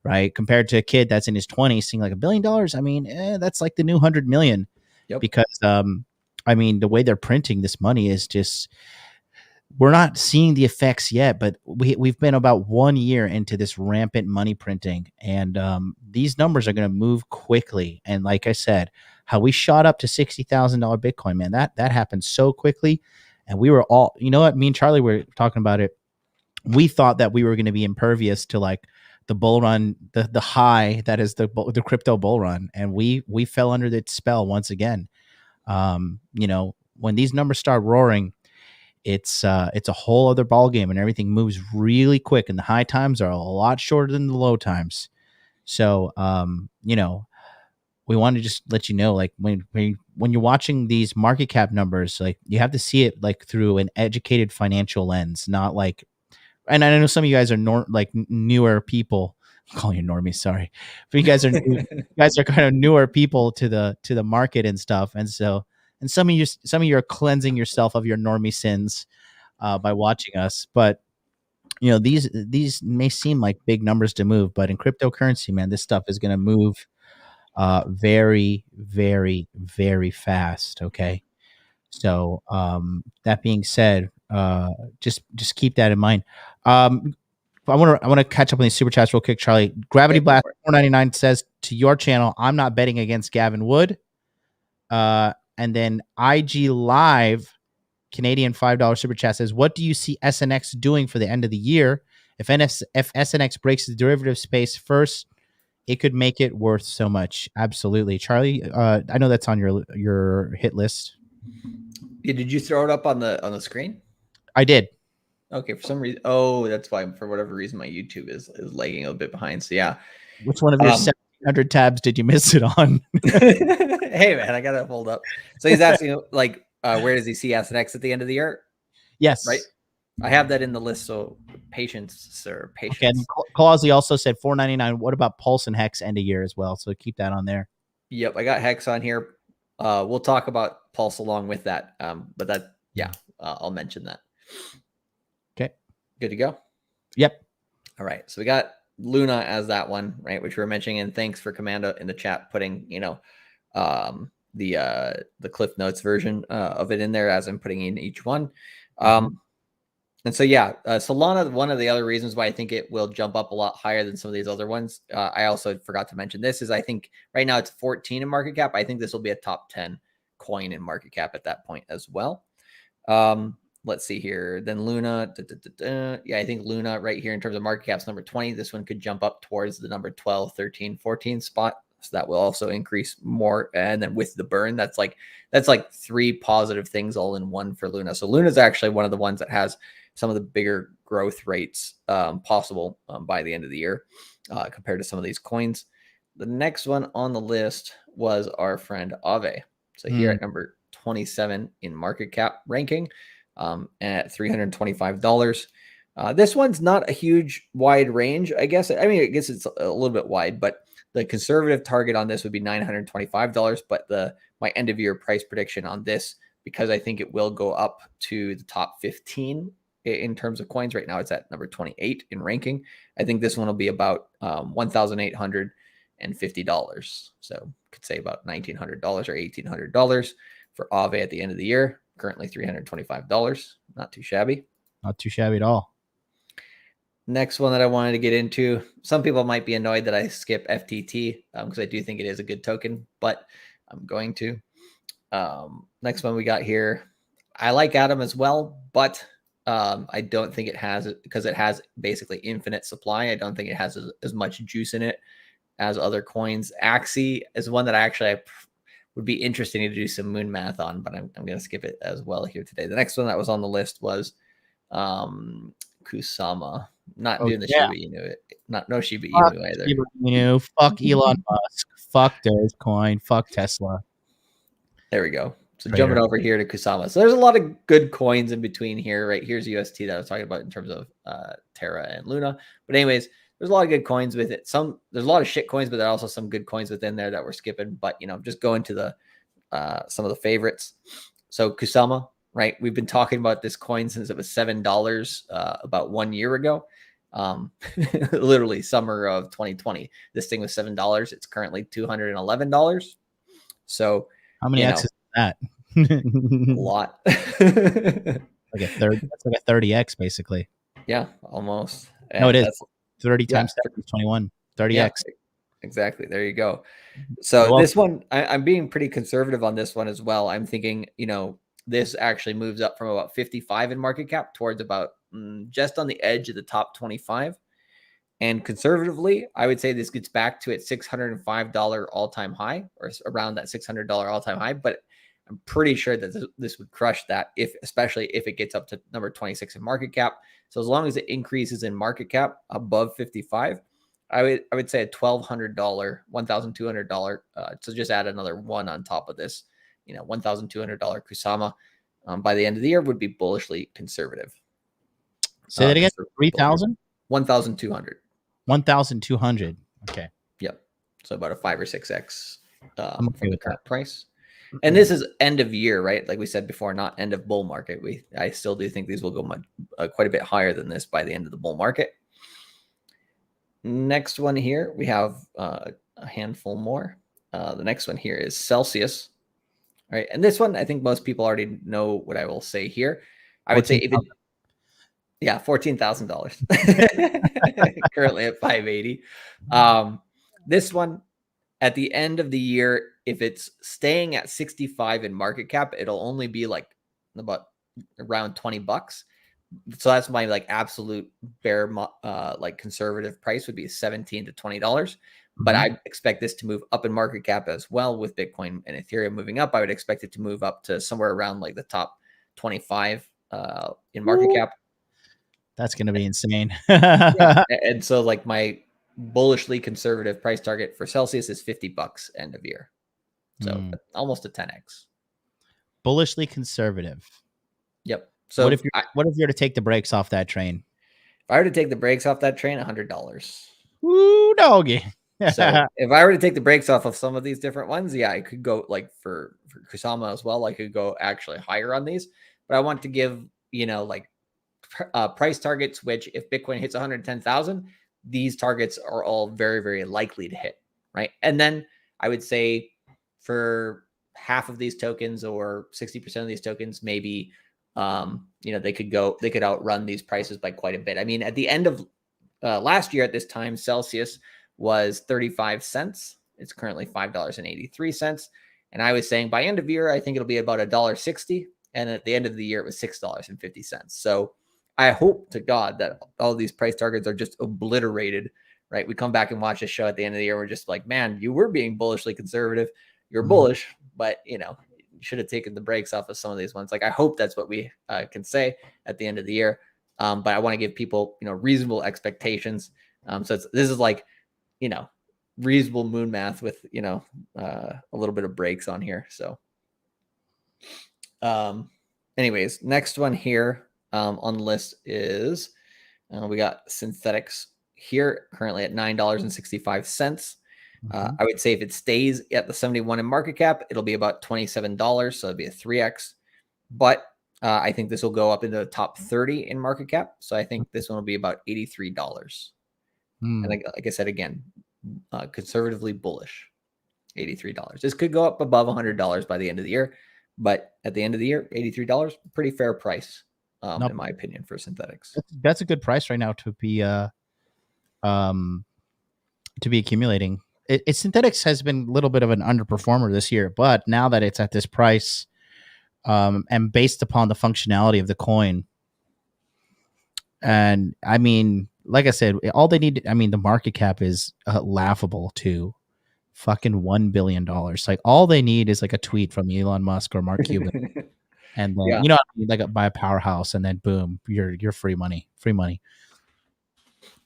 right? Compared to a kid that's in his 20s, seeing like $1 billion. I mean, that's like the new 100 million. Yep. Because I mean, the way they're printing this money is just we're not seeing the effects yet, but we've been about 1 year into this rampant money printing, and these numbers are going to move quickly. And like I said, how we shot up to $60,000 Bitcoin, man, that happened so quickly, and we were all, you know what, me and Charlie were talking about it. We thought that we were going to be impervious to like the bull run, the high that is the crypto bull run, and we fell under the spell once again. You know, when these numbers start roaring, it's a whole other ball game, and everything moves really quick, and the high times are a lot shorter than the low times. So you know, we want to just let you know, like when you're watching these market cap numbers, like you have to see it like through an educated financial lens, not like, and I know some of you guys are newer people. I'm calling you normies, sorry, but you guys are you guys are kind of newer people to the market and stuff, and so, and some of you are cleansing yourself of your normie sins by watching us. But you know, these may seem like big numbers to move, but in cryptocurrency, man, this stuff is going to move very, very, very fast. Okay, so that being said, just keep that in mind. I want to catch up on these super chats real quick, Charlie. Gravity Blast 499 says to your channel, I'm not betting against Gavin Wood. And then IG Live Canadian $5 super chat says, what do you see SNX doing for the end of the year? If SNX breaks the derivative space first, it could make it worth so much. Absolutely, Charlie. I know that's on your hit list. Yeah, did you throw it up on the screen? I did. Okay, for some reason. Oh, that's why. For whatever reason, my YouTube is lagging a bit behind. So yeah. Which one of your 700 tabs did you miss it on? Hey man, I got to hold up. So he's asking like, where does he see SNX at the end of the year? Yes. Right. I have that in the list. So patience, sir. Patience. Okay. And Clausey also said 499. What about Pulse and Hex end of year as well? So keep that on there. Yep, I got Hex on here. We'll talk about Pulse along with that. But that, yeah, I'll mention that. Okay. Good to go? Yep. All right. So we got Luna as that one, right? Which we were mentioning. And thanks for Commando in the chat putting, you know, the Cliff Notes version of it in there as I'm putting in each one. And so, yeah, Solana, one of the other reasons why I think it will jump up a lot higher than some of these other ones. I also forgot to mention this is I think right now it's 14 in market cap. I think this will be a top 10 coin in market cap at that point as well. Let's see here. Then Luna. Yeah, I think Luna right here in terms of market cap's number 20. This one could jump up towards the number 12, 13, 14 spot. So that will also increase more. And then with the burn, that's like 3 positive things all in one for Luna. So Luna is actually one of the ones that has some of the bigger growth rates possible by the end of the year compared to some of these coins. The next one on the list was our friend Aave. So here at number 27 in market cap ranking at $325. This one's not a huge wide range, I guess. I mean, I guess it's a little bit wide, but the conservative target on this would be $925. But my end of year price prediction on this, because I think it will go up to the top 15 in terms of coins. Right now it's at number 28 in ranking. I think this one will be about $1,850. So could say about $1,900 or $1,800 for Aave at the end of the year. Currently $325. Not too shabby. Not too shabby at all. Next one that I wanted to get into. Some people might be annoyed that I skip FTT because I do think it is a good token, but I'm going to. Next one we got here. I like Atom as well, but I don't think it has it because it has basically infinite supply. I don't think it has as much juice in it as other coins. Axie is one that I would be interesting to do some moon math on, but I'm going to skip it as well here today. The next one that was on the list was Kusama. Not doing the Shiba Inu. No Shiba Inu either. Shiba Inu. Fuck Elon Musk. Fuck Dogecoin. Fuck Tesla. There we go. So jumping over here to Kusama. So there's a lot of good coins in between here, right? Here's UST that I was talking about in terms of Terra and Luna. But anyways, there's a lot of good coins with it. There's a lot of shit coins, but there are also some good coins within there that we're skipping. But, you know, just going to the some of the favorites. So Kusama, right? We've been talking about this coin since it was $7 about 1 year ago. Literally summer of 2020. This thing was $7. It's currently $211. So how many X's is that? A lot. Like a third. That's like a 30x basically. Yeah, almost. No, it And is 30 yeah, times 7 is 21. 30x. yeah, exactly. There you go. So Well, this one, I'm being pretty conservative on this one as well. I'm thinking, this actually moves up from about 55 in market cap towards about just on the edge of the top 25. And conservatively, I would say this gets back to its $605 all-time high, or around that $600 all-time high. But I'm pretty sure that this would crush that, especially if it gets up to number 26 in market cap. So as long as it increases in market cap above 55, I would say a $1,200, $1,200. So just add another one on top of this, $1,200 Kusama by the end of the year would be bullishly conservative. say that again. 3,000. 1,200. 1,200. Okay. Yep. So about a 5 or 6x I'm okay from the with current price. And this is end of year, right? Like we said before, not end of bull market. I still do think these will go quite a bit higher than this by the end of the bull market. Next one here, we have a handful more. The next one here is Celsius. All right. And this one, I think most people already know what I will say here. I would say if it, yeah, $14,000 currently at 580. This one at the end of the year, if it's staying at 65 in market cap, it'll only be like about around $20. So that's my like absolute bare like conservative price would be $17 to $20. But I expect this to move up in market cap as well with Bitcoin and Ethereum moving up. I would expect it to move up to somewhere around like the top 25 in market cap. That's going to be insane. Yeah. And so like my bullishly conservative price target for Celsius is $50 end of year. So almost a 10x. Bullishly conservative. Yep. So what if you're to take the brakes off that train? If I were to take the brakes off that train, $100. Woo, doggy. So if I were to take the brakes off of some of these different ones, yeah, I could go like for Kusama as well. I could go actually higher on these, but I want to give, like price targets, which if Bitcoin hits 110,000, these targets are all very, very likely to hit. Right. And then I would say for half of these tokens or 60% of these tokens, maybe, they could outrun these prices by quite a bit. I mean, at the end of last year at this time, Celsius was 35 cents. It's currently $5.83. And I was saying by end of year, I think it'll be about $1.60. And at the end of the year, it was $6.50. So I hope to God that all these price targets are just obliterated, right? We come back and watch this show at the end of the year. We're just like, man, you were being bullishly conservative. You're bullish, but you should have taken the brakes off of some of these ones. Like, I hope that's what we can say at the end of the year. But I want to give people, reasonable expectations. So this is like, reasonable moon math with, a little bit of breaks on here. So anyways, next one here on the list is we got synthetics here currently at $9.65. I would say if it stays at the 71 in market cap, it'll be about $27. So it'll be a 3x. But I think this will go up into the top 30 in market cap. So I think this one will be about $83. And like I said, again, conservatively bullish, $83. This could go up above $100 by the end of the year. But at the end of the year, $83, pretty fair price, in my opinion, for synthetics. That's a good price right now to be accumulating. Synthetics has been a little bit of an underperformer this year, but now that it's at this price, and based upon the functionality of the coin, and I mean, like I said, all they need, the market cap is laughable to fucking $1 billion. Like all they need is like a tweet from Elon Musk or Mark Cuban, and then like buy a powerhouse, and then boom, you're free money.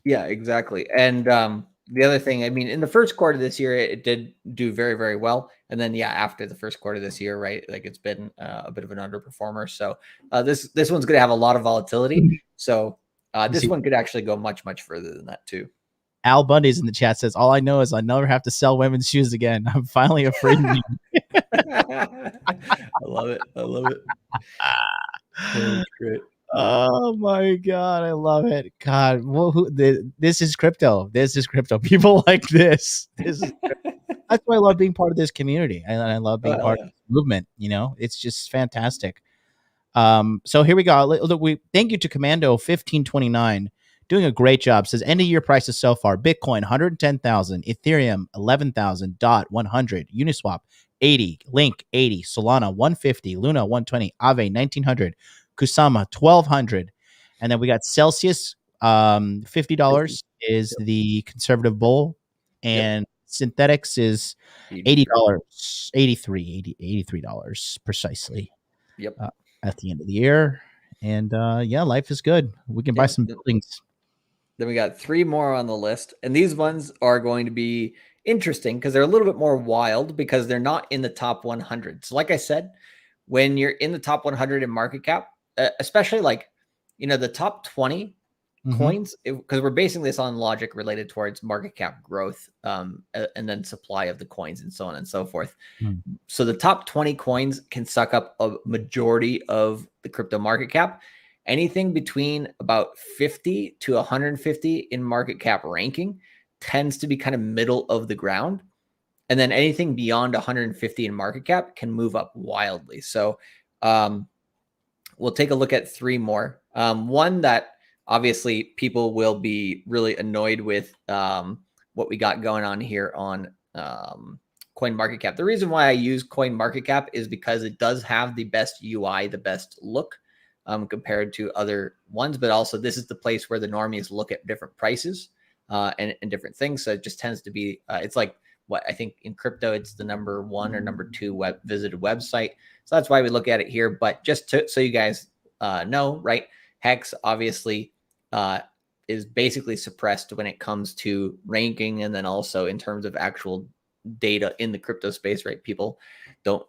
Yeah, exactly. And the other thing, in the first quarter this year, it did do very, very well. And then, after the first quarter this year, right, like it's been a bit of an underperformer. So this one's going to have a lot of volatility. So this one could actually go much, much further than that too. Al Bundy's in the chat says, all I know is I never have to sell women's shoes again. I'm finally a free man. I love it. That's great. Oh my God, I love it. God, this is crypto. People like this. That's why I love being part of this community. I love being part of this movement. It's just fantastic. So here we go. Look, we thank you to Commando 1529, doing a great job. Says end of year prices so far: Bitcoin 110,000, Ethereum 11,000, Dot 100, Uniswap 80, Link 80, Solana 150, Luna 120, Aave 1900, Kusama 1200, and then we got Celsius. $50 is the conservative bull, and Synthetics is $80, 83 dollars precisely. Yep. At the end of the year. And yeah, life is good. We can buy some buildings. Then we got 3 more on the list. And these ones are going to be interesting because they're a little bit more wild because they're not in the top 100. So like I said, when you're in the top 100 in market cap, especially like, the top 20 coins, because we're basing this on logic related towards market cap growth, and then supply of the coins and so on and so forth. So the top 20 coins can suck up a majority of the crypto market cap. Anything between about 50 to 150 in market cap ranking tends to be kind of middle of the ground. And then anything beyond 150 in market cap can move up wildly. So we'll take a look at 3 more. One that obviously people will be really annoyed with, what we got going on here on CoinMarketCap. The reason why I use CoinMarketCap is because it does have the best UI, the best look compared to other ones, but also this is the place where the normies look at different prices and different things. So it just tends to be, it's like what I think in crypto, it's the number 1 or number 2 visited website. So that's why we look at it here. But just so you guys know, right? Hex obviously is basically suppressed when it comes to ranking, and then also in terms of actual data in the crypto space, right? People don't,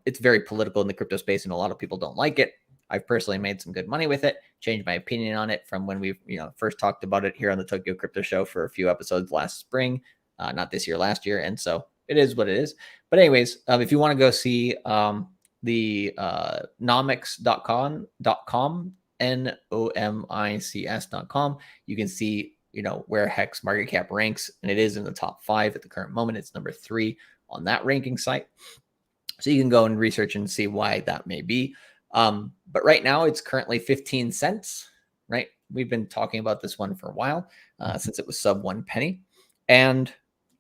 it's very political in the crypto space, and a lot of people don't like it. I've personally made some good money with it, changed my opinion on it from when we first talked about it here on the Tokyo Crypto Show for a few episodes last spring, not this year, last year. And so it is what it is. But anyways, if you want to go see the nomics.com, nomics.com, you can see where Hex market cap ranks, and it is in the top 5 at the current moment. It's number 3 on that ranking site, so you can go and research and see why that may be. But right now it's currently 15 cents, right? We've been talking about this one for a while, since it was sub 1 penny. And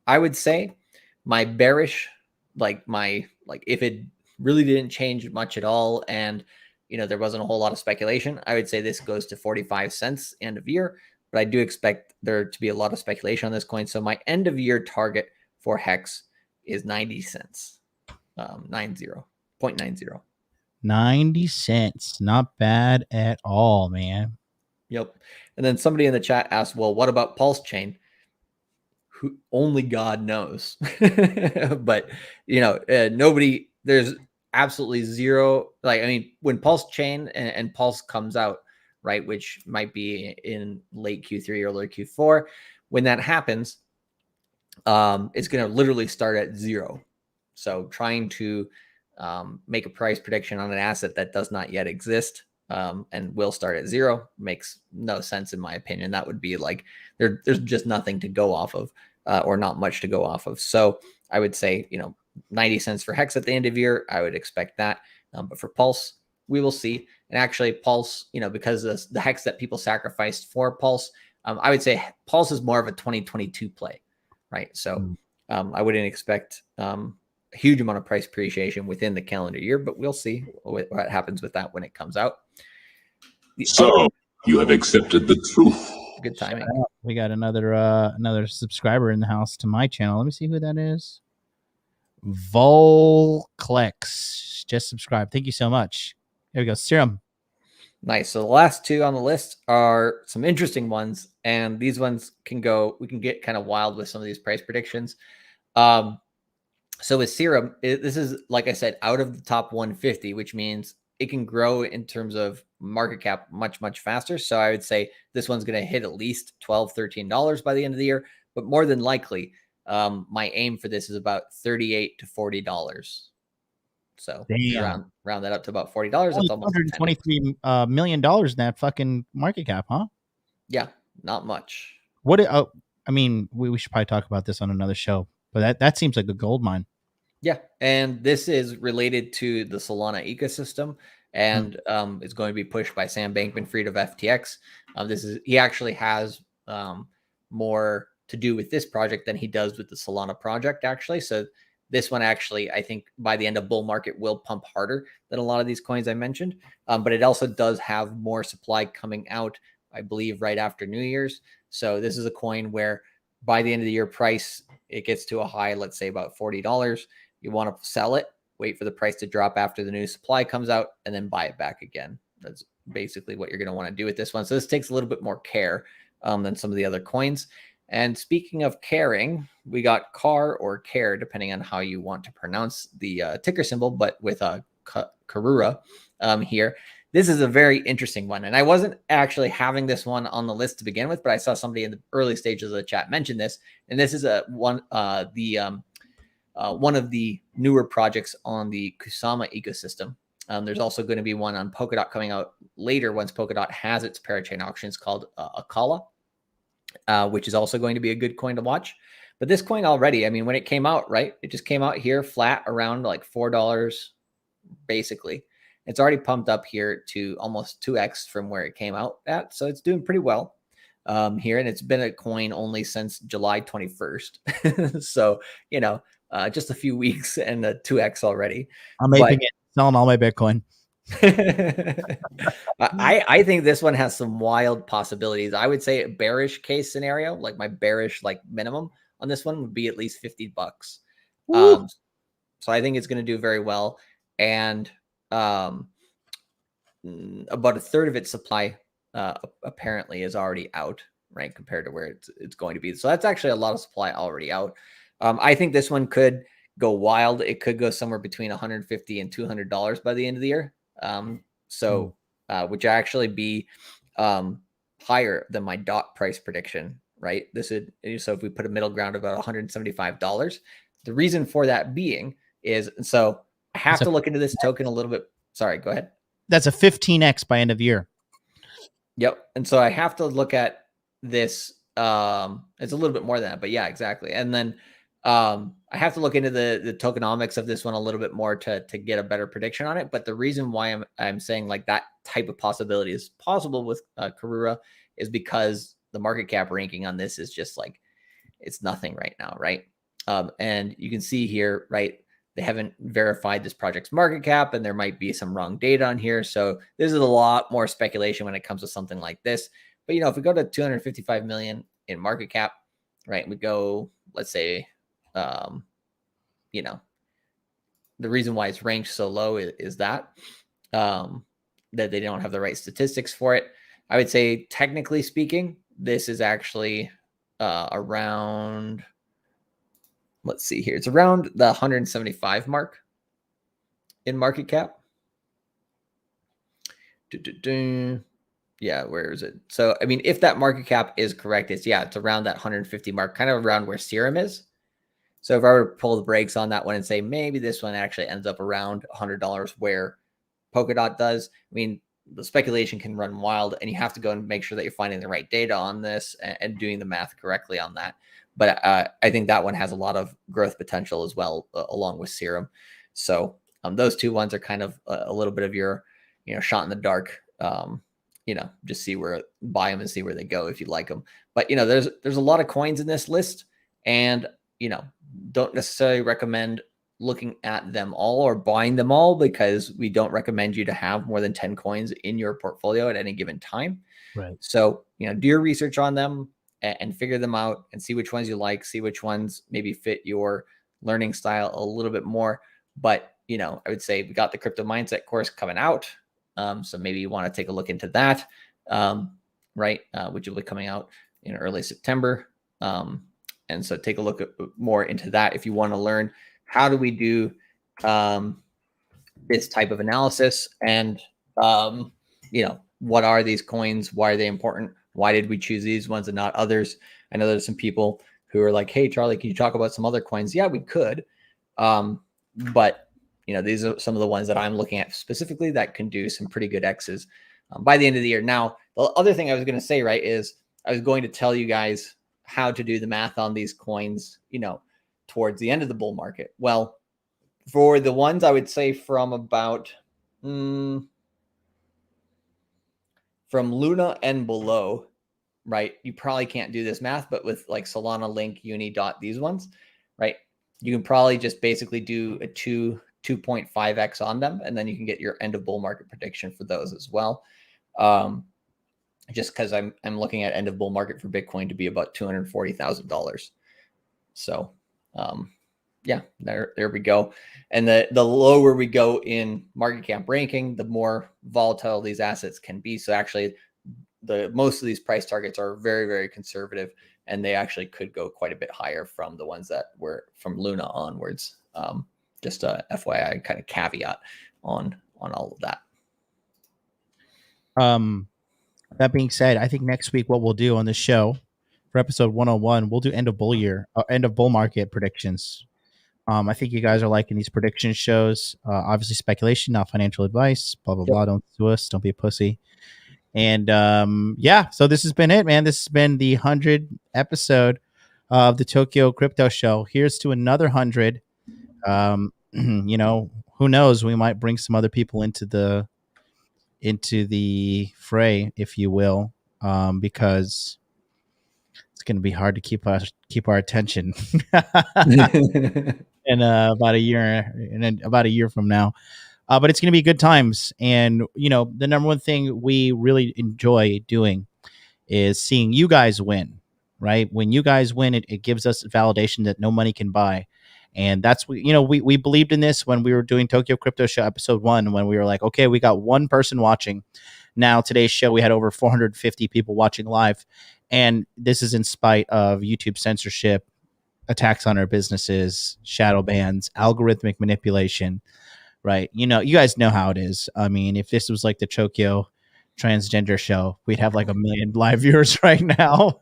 I would say my bearish, if it really didn't change much at all, and there wasn't a whole lot of speculation, I would say this goes to 45 cents end of year. But I do expect there to be a lot of speculation on this coin. So my end of year target for Hex is 90 cents, 0.90. 90 cents. Not bad at all, man. Yep. And then somebody in the chat asked, well, what about Pulse Chain? Who only God knows. But, nobody, there's absolutely zero. When Pulse Chain and Pulse comes out, right, which might be in late Q3 or early Q4, when that happens, it's going to literally start at 0. So trying to make a price prediction on an asset that does not yet exist and will start at 0 makes no sense in my opinion. That would be like there's just nothing to go off of, or not much to go off of. So I would say 90 cents for Hex at the end of year. I would expect that, but for Pulse, we will see. And actually, Pulse, because of the Hex that people sacrificed for Pulse, I would say Pulse is more of a 2022 play, right? So I wouldn't expect a huge amount of price appreciation within the calendar year, but we'll see what happens with that when it comes out. So you have accepted the truth. Good timing. We got another subscriber in the house to my channel. Let me see who that is. Volclex just subscribed. Thank you so much. There we go. Serum. Nice. So the last 2 on the list are some interesting ones, and these ones we can get kind of wild with some of these price predictions. So with Serum, this is, like I said, out of the top 150, which means it can grow in terms of market cap much, much faster. So I would say this one's going to hit at least $12, $13 by the end of the year, but more than likely, my aim for this is about $38 to $40. So round that up to about $40. That's almost $123 million in that fucking market cap, huh? Yeah, not much. We should probably talk about this on another show, but that seems like a gold mine. Yeah, and this is related to the Solana ecosystem. and is going to be pushed by Sam Bankman-Fried of FTX. He actually has more to do with this project than he does with the Solana project, actually. So this one actually, I think by the end of bull market will pump harder than a lot of these coins I mentioned. But it also does have more supply coming out, I believe, right after New Year's. So this is a coin where by the end of the year price, it gets to a high, let's say about $40. You want to sell it, wait for the price to drop after the new supply comes out, and then buy it back again. That's basically what you're going to want to do with this one. So this takes a little bit more care than some of the other coins. And speaking of caring, we got CAR or CARE, depending on how you want to pronounce the ticker symbol, but with a Karura here. This is a very interesting one. And I wasn't actually having this one on the list to begin with, but I saw somebody in the early stages of the chat mention this. And this is one of the newer projects on the Kusama ecosystem. There's also going to be one on Polkadot coming out later once Polkadot has its parachain auctions called Akala, which is also going to be a good coin to watch. But this coin already, I mean, when it came out, right, it just came out here flat around like $4, basically. It's already pumped up here to almost 2x from where it came out at. So it's doing pretty well here. And it's been a coin only since July 21st. So, you know, just a few weeks and a 2x already. I'm aping it, selling all my Bitcoin. I think this one has some wild possibilities. I would say a bearish case scenario, like my bearish like minimum on this one would be at least $50. So I think it's going to do very well. And about a third of its supply apparently is already out, right, compared to where it's going to be. So that's actually a lot of supply already out. I think this one could go wild. It could go somewhere between $150 and $200 by the end of the year. Which actually be higher than my dot price prediction, right? So if we put a middle ground of about $175, the reason for that being is, so I have to look into this token a little bit. Sorry, go ahead. That's a 15x by end of year. Yep. And so I have to look at this. It's a little bit more than that, but yeah, exactly. And then I have to look into the tokenomics of this one a little bit more to get a better prediction on it. But the reason why I'm saying like that type of possibility is possible with Karura is because the market cap ranking on this is just like, it's nothing right now, right? And you can see here, right, they haven't verified this project's market cap, and there might be some wrong data on here. So this is a lot more speculation when it comes to something like this. But, you know, if we go to 255 million in market cap, right, we go, let's say, you know, the reason why it's ranked so low is that they don't have the right statistics for it. I would say, technically speaking, this is actually around, let's see here. It's around the 175 mark in market cap. Yeah, where is it? So, I mean, if that market cap is correct, it's around that 150 mark, kind of around where Serum is. So if I were to pull the brakes on that one and say maybe this one actually ends up around $100 where Polkadot does, I mean, the speculation can run wild, and you have to go and make sure that you're finding the right data on this and doing the math correctly on that. But I think that one has a lot of growth potential as well, along with Serum. So those two ones are kind of a little bit of your, you know, shot in the dark. You know, just buy them and see where they go if you like them. But, you know, there's a lot of coins in this list, and, you know, don't necessarily recommend looking at them all or buying them all, because we don't recommend you to have more than 10 coins in your portfolio at any given time. Right. So, you know, do your research on them and figure them out and see which ones you like, see which ones maybe fit your learning style a little bit more. But, you know, I would say we got the crypto mindset course coming out. So maybe you want to take a look into that, right? Which will be coming out in early September. And so take a look more into that if you want to learn how do we do this type of analysis, and you know, what are these coins? Why are they important? Why did we choose these ones and not others? I know there's some people who are like, hey, Charlie, can you talk about some other coins? Yeah, we could. But, you know, these are some of the ones that I'm looking at specifically that can do some pretty good X's by the end of the year. Now, the other thing I was going to say, right, is I was going to tell you guys how to do the math on these coins, you know, towards the end of the bull market. Well, for the ones I would say from about from Luna and below, right? You probably can't do this math, but with like Solana, Link, Uni, Dot, these ones, right? You can probably just basically do a 2.5x on them, and then you can get your end of bull market prediction for those as well. Just because I'm looking at end of bull market for Bitcoin to be about $240,000. So yeah, there we go. And the lower we go in market cap ranking, the more volatile these assets can be. So actually, most of these price targets are very, very conservative, and they actually could go quite a bit higher from the ones that were from Luna onwards. Just a FYI kind of caveat on all of that. That being said, I think next week what we'll do on the show for episode 101, we'll do end of bull market predictions. I think you guys are liking these prediction shows. Obviously, speculation, not financial advice. Blah blah blah. Don't sue us. Don't be a pussy. And yeah, so this has been it, man. This has been the 100th episode of the Tokyo Crypto Show. Here's to another 100. You know, who knows? We might bring some other people into the fray, if you will, because it's going to be hard to keep our attention in about a year from now. But it's going to be good times. And, you know, the number one thing we really enjoy doing is seeing you guys win, right? When you guys win, it gives us validation that no money can buy. And that's, you know, we believed in this when we were doing Tokyo Crypto Show episode 1, when we were like, okay, we got one person watching. Now today's show, we had over 450 people watching live. And this is in spite of YouTube censorship, attacks on our businesses, shadow bans, algorithmic manipulation, right? You know, you guys know how it is. I mean, if this was like the Tokyo transgender show, we'd have like 1 million live viewers right now.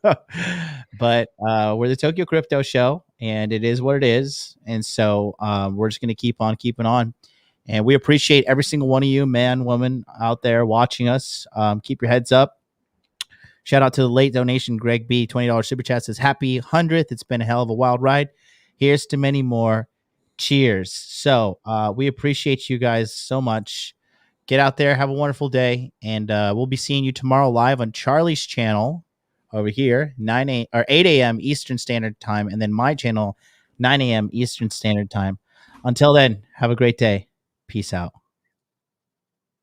But we're the Tokyo Crypto Show, and it is what it is. And so we're just going to keep on keeping on. And we appreciate every single one of you, man, woman out there watching us. Keep your heads up. Shout out to the late donation, Greg B. $20 super chat says, happy 100th. It's been a hell of a wild ride. Here's to many more. Cheers. So we appreciate you guys so much. Get out there, have a wonderful day, and we'll be seeing you tomorrow live on Charlie's channel over here, 8 a.m. Eastern Standard Time, and then my channel, 9 a.m. Eastern Standard Time. Until then, have a great day. Peace out.